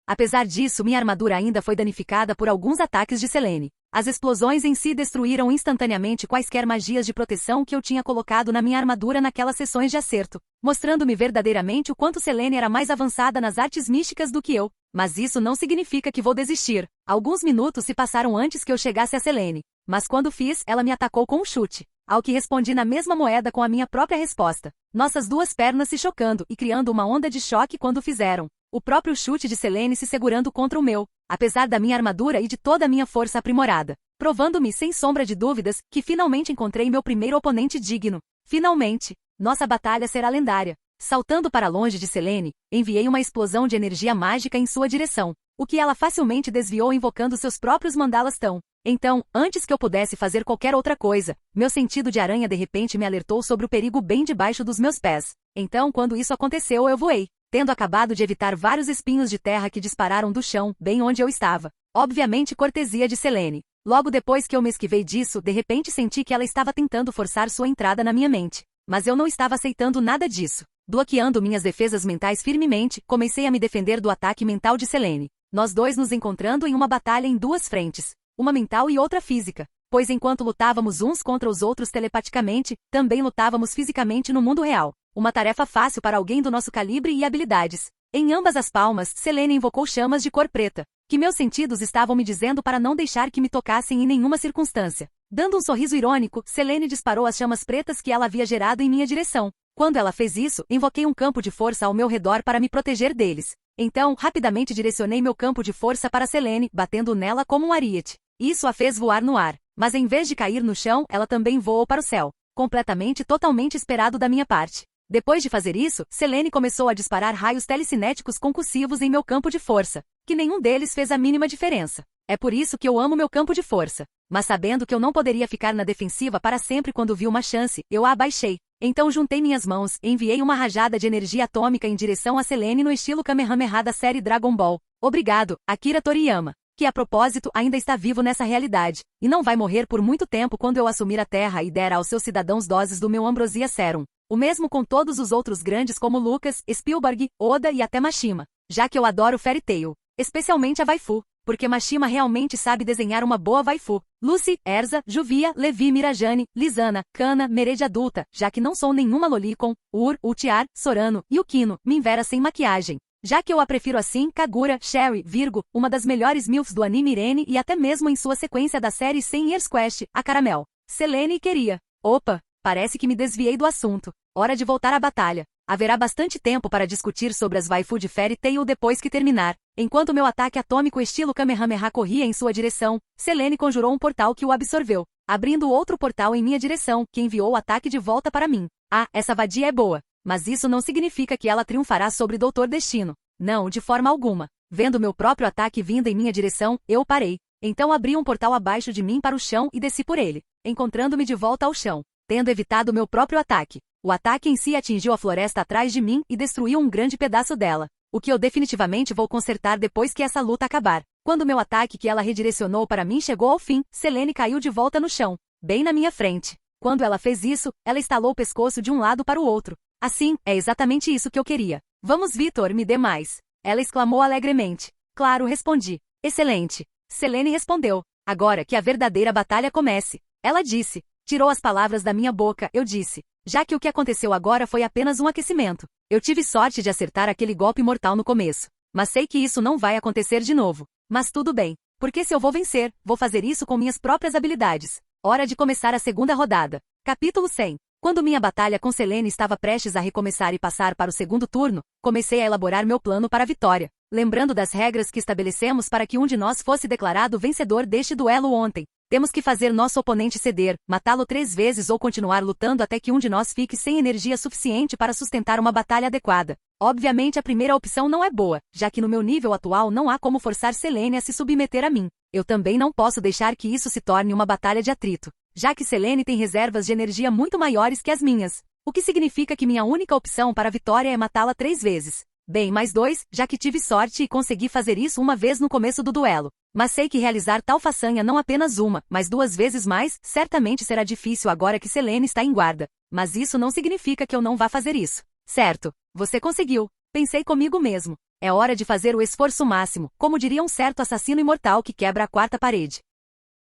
Apesar disso, minha armadura ainda foi danificada por alguns ataques de Selene. As explosões em si destruíram instantaneamente quaisquer magias de proteção que eu tinha colocado na minha armadura naquelas sessões de acerto, mostrando-me verdadeiramente o quanto Selene era mais avançada nas artes místicas do que eu. Mas isso não significa que vou desistir. Alguns minutos se passaram antes que eu chegasse a Selene. Mas quando fiz, ela me atacou com um chute. Ao que respondi na mesma moeda com a minha própria resposta. Nossas duas pernas se chocando e criando uma onda de choque quando fizeram. O próprio chute de Selene se segurando contra o meu, apesar da minha armadura e de toda a minha força aprimorada, provando-me sem sombra de dúvidas que finalmente encontrei meu primeiro oponente digno. Finalmente, nossa batalha será lendária. Saltando para longe de Selene, enviei uma explosão de energia mágica em sua direção, o que ela facilmente desviou invocando seus próprios mandalas Tão. Então, antes que eu pudesse fazer qualquer outra coisa, meu sentido de aranha de repente me alertou sobre o perigo bem debaixo dos meus pés. Então, quando isso aconteceu, eu voei, tendo acabado de evitar vários espinhos de terra que dispararam do chão, bem onde eu estava. Obviamente cortesia de Selene. Logo depois que eu me esquivei disso, de repente senti que ela estava tentando forçar sua entrada na minha mente. Mas eu não estava aceitando nada disso. Bloqueando minhas defesas mentais firmemente, comecei a me defender do ataque mental de Selene. Nós dois nos encontrando em uma batalha em 2 frentes. Uma mental e outra física. Pois enquanto lutávamos uns contra os outros telepaticamente, também lutávamos fisicamente no mundo real. Uma tarefa fácil para alguém do nosso calibre e habilidades. Em ambas as palmas, Selene invocou chamas de cor preta, que meus sentidos estavam me dizendo para não deixar que me tocassem em nenhuma circunstância. Dando um sorriso irônico, Selene disparou as chamas pretas que ela havia gerado em minha direção. Quando ela fez isso, invoquei um campo de força ao meu redor para me proteger deles. Então, rapidamente direcionei meu campo de força para Selene, batendo nela como um ariete. Isso a fez voar no ar. Mas em vez de cair no chão, ela também voou para o céu. Completamente, totalmente esperado da minha parte. Depois de fazer isso, Selene começou a disparar raios telecinéticos concussivos em meu campo de força, que nenhum deles fez a mínima diferença. É por isso que eu amo meu campo de força. Mas sabendo que eu não poderia ficar na defensiva para sempre quando vi uma chance, eu a abaixei. Então juntei minhas mãos e enviei uma rajada de energia atômica em direção a Selene no estilo Kamehameha da série Dragon Ball. Obrigado, Akira Toriyama, que a propósito ainda está vivo nessa realidade, e não vai morrer por muito tempo quando eu assumir a Terra e der aos seus cidadãos doses do meu Ambrosia Serum. O mesmo com todos os outros grandes como Lucas, Spielberg, Oda e até Mashima, já que eu adoro Fairy Tail, especialmente a waifu, porque Mashima realmente sabe desenhar uma boa waifu. Lucy, Erza, Juvia, Levi, Mirajane, Lizana, Kana, Merede adulta, já que não sou nenhuma lolicon, Ultiar, Sorano, Yukino, Minvera sem maquiagem. Já que eu a prefiro assim, Kagura, Sherry, Virgo, uma das melhores MILFs do anime Irene e até mesmo em sua sequência da série 100 Years Quest, a Caramel. Selene queria. Opa, parece que me desviei do assunto. Hora de voltar à batalha. Haverá bastante tempo para discutir sobre as waifu de Fairy Tail depois que terminar. Enquanto meu ataque atômico estilo Kamehameha corria em sua direção, Selene conjurou um portal que o absorveu, abrindo outro portal em minha direção, que enviou o ataque de volta para mim. Ah, essa vadia é boa. Mas isso não significa que ela triunfará sobre Doutor Destino. Não, de forma alguma. Vendo meu próprio ataque vindo em minha direção, eu parei. Então abri um portal abaixo de mim para o chão e desci por ele, encontrando-me de volta ao chão, tendo evitado meu próprio ataque. O ataque em si atingiu a floresta atrás de mim e destruiu um grande pedaço dela, o que eu definitivamente vou consertar depois que essa luta acabar. Quando meu ataque que ela redirecionou para mim chegou ao fim, Selene caiu de volta no chão, bem na minha frente. Quando ela fez isso, ela estalou o pescoço de um lado para o outro. Assim, é exatamente isso que eu queria. Vamos, Vitor, me dê mais. Ela exclamou alegremente. Claro, respondi. Excelente. Selene respondeu. Agora que a verdadeira batalha comece. Ela disse. Tirou as palavras da minha boca, eu disse. Já que o que aconteceu agora foi apenas um aquecimento. Eu tive sorte de acertar aquele golpe mortal no começo. Mas sei que isso não vai acontecer de novo. Mas tudo bem. Porque se eu vou vencer, vou fazer isso com minhas próprias habilidades. Hora de começar a segunda rodada. Capítulo 100. Quando minha batalha com Selene estava prestes a recomeçar e passar para o segundo turno, comecei a elaborar meu plano para a vitória, lembrando das regras que estabelecemos para que um de nós fosse declarado vencedor deste duelo ontem. Temos que fazer nosso oponente ceder, matá-lo 3 vezes ou continuar lutando até que um de nós fique sem energia suficiente para sustentar uma batalha adequada. Obviamente a primeira opção não é boa, já que no meu nível atual não há como forçar Selene a se submeter a mim. Eu também não posso deixar que isso se torne uma batalha de atrito, já que Selene tem reservas de energia muito maiores que as minhas, o que significa que minha única opção para a vitória é matá-la 3 vezes. Bem, mais 2, já que tive sorte e consegui fazer isso uma vez no começo do duelo. Mas sei que realizar tal façanha não apenas uma, mas 2 vezes mais, certamente será difícil agora que Selene está em guarda. Mas isso não significa que eu não vá fazer isso. Certo, você conseguiu. Pensei comigo mesmo. É hora de fazer o esforço máximo, como diria um certo assassino imortal que quebra a 4ª parede.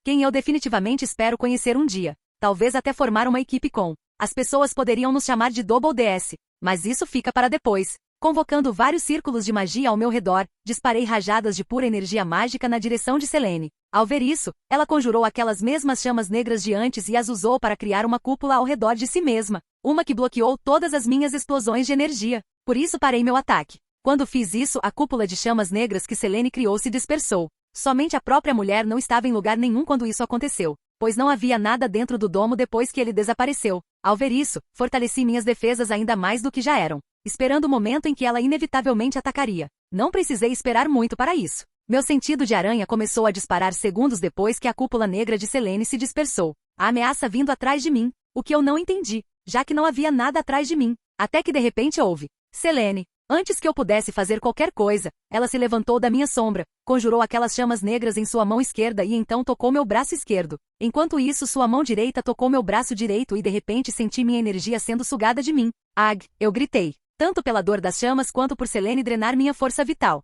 Quem eu definitivamente espero conhecer um dia. Talvez até formar uma equipe com. As pessoas poderiam nos chamar de Double DS, mas isso fica para depois. Convocando vários círculos de magia ao meu redor, disparei rajadas de pura energia mágica na direção de Selene. Ao ver isso, ela conjurou aquelas mesmas chamas negras de antes e as usou para criar uma cúpula ao redor de si mesma, uma que bloqueou todas as minhas explosões de energia. Por isso parei meu ataque. Quando fiz isso, a cúpula de chamas negras que Selene criou se dispersou. Somente a própria mulher não estava em lugar nenhum quando isso aconteceu, pois não havia nada dentro do domo depois que ele desapareceu. Ao ver isso, fortaleci minhas defesas ainda mais do que já eram, esperando o momento em que ela inevitavelmente atacaria. Não precisei esperar muito para isso. Meu sentido de aranha começou a disparar segundos depois que a cúpula negra de Selene se dispersou. A ameaça vindo atrás de mim, o que eu não entendi, já que não havia nada atrás de mim, até que de repente houve. Selene. Antes que eu pudesse fazer qualquer coisa, ela se levantou da minha sombra, conjurou aquelas chamas negras em sua mão esquerda e então tocou meu braço esquerdo. Enquanto isso, sua mão direita tocou meu braço direito e de repente senti minha energia sendo sugada de mim. Ag, eu gritei, tanto pela dor das chamas quanto por Selene drenar minha força vital.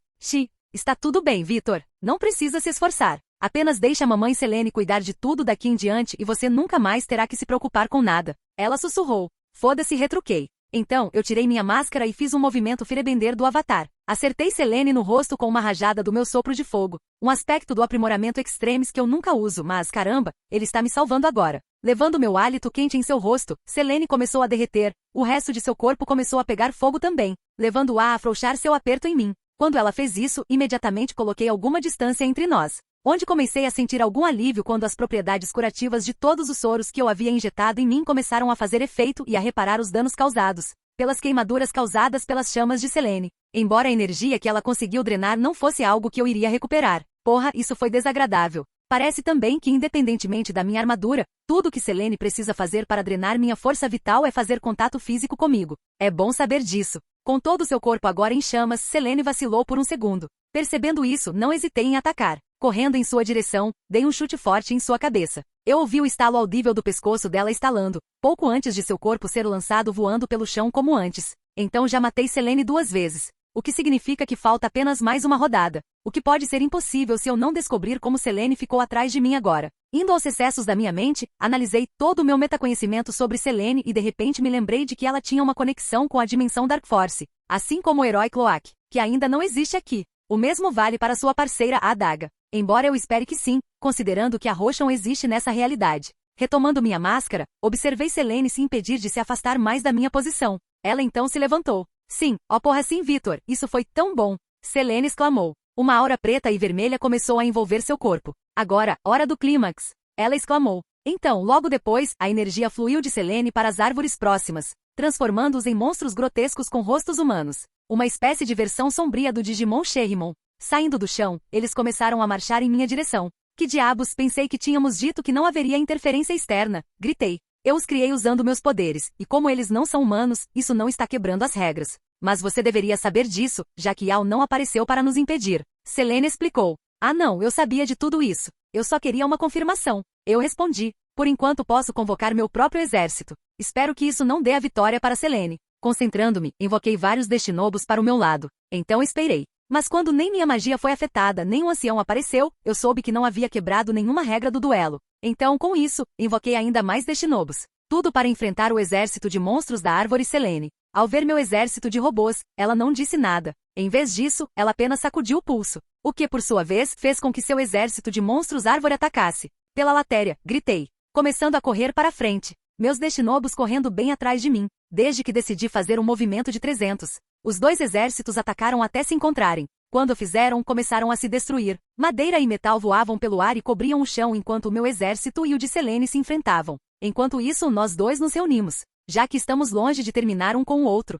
Está tudo bem, Vitor. Não precisa se esforçar. Apenas deixe a mamãe Selene cuidar de tudo daqui em diante e você nunca mais terá que se preocupar com nada. Ela sussurrou. Foda-se, retruquei. Então, eu tirei minha máscara e fiz um movimento firebender do avatar. Acertei Selene no rosto com uma rajada do meu sopro de fogo. Um aspecto do aprimoramento extremes que eu nunca uso, mas, caramba, ele está me salvando agora. Levando meu hálito quente em seu rosto, Selene começou a derreter. O resto de seu corpo começou a pegar fogo também, levando-a a afrouxar seu aperto em mim. Quando ela fez isso, imediatamente coloquei alguma distância entre nós. onde comecei a sentir algum alívio quando as propriedades curativas de todos os soros que eu havia injetado em mim começaram a fazer efeito e a reparar os danos causados pelas queimaduras causadas pelas chamas de Selene. Embora a energia que ela conseguiu drenar não fosse algo que eu iria recuperar. Porra, isso foi desagradável. Parece também que, independentemente da minha armadura, tudo que Selene precisa fazer para drenar minha força vital é fazer contato físico comigo. É bom saber disso. Com todo seu corpo agora em chamas, Selene vacilou por um segundo. Percebendo isso, não hesitei em atacar. Correndo em sua direção, dei um chute forte em sua cabeça. Eu ouvi o estalo audível do pescoço dela estalando, pouco antes de seu corpo ser lançado voando pelo chão como antes. Então já matei Selene 2 vezes. O que significa que falta apenas mais uma rodada. O que pode ser impossível se eu não descobrir como Selene ficou atrás de mim agora. Indo aos excessos da minha mente, analisei todo o meu metaconhecimento sobre Selene e de repente me lembrei de que ela tinha uma conexão com a dimensão Dark Force, assim como o herói Cloak, que ainda não existe aqui. O mesmo vale para sua parceira a Adaga. Embora eu espere que sim, considerando que a Roshan existe nessa realidade. Retomando minha máscara, observei Selene se impedir de se afastar mais da minha posição. Ela então se levantou. Sim, ó porra sim, Vitor, isso foi tão bom! Selene exclamou. Uma aura preta e vermelha começou a envolver seu corpo. Agora, hora do clímax! Ela exclamou. Então, logo depois, a energia fluiu de Selene para as árvores próximas, transformando-os em monstros grotescos com rostos humanos. Uma espécie de versão sombria do Digimon Sherrimon. Saindo do chão, eles começaram a marchar em minha direção. Que diabos, pensei que tínhamos dito que não haveria interferência externa, gritei. Eu os criei usando meus poderes, e como eles não são humanos, isso não está quebrando as regras. Mas você deveria saber disso, já que Yao não apareceu para nos impedir. Selene explicou. Ah não, eu sabia de tudo isso. Eu só queria uma confirmação. Eu respondi. Por enquanto posso convocar meu próprio exército. Espero que isso não dê a vitória para Selene. Concentrando-me, invoquei vários destinobos para o meu lado. Então esperei. Mas quando nem minha magia foi afetada nem o ancião apareceu, eu soube que não havia quebrado nenhuma regra do duelo. Então, com isso, invoquei ainda mais destinobos. Tudo para enfrentar o exército de monstros da árvore Selene. Ao ver meu exército de robôs, ela não disse nada. Em vez disso, ela apenas sacudiu o pulso. O que, por sua vez, fez com que seu exército de monstros árvore atacasse. Pela latéria, gritei. Começando a correr para frente. Meus destinobos correndo bem atrás de mim, desde que decidi fazer um movimento de 300. Os 2 exércitos atacaram até se encontrarem. Quando o fizeram, começaram a se destruir. Madeira e metal voavam pelo ar e cobriam o chão enquanto o meu exército e o de Selene se enfrentavam. Enquanto isso, nós 2 nos reunimos, já que estamos longe de terminar um com o outro.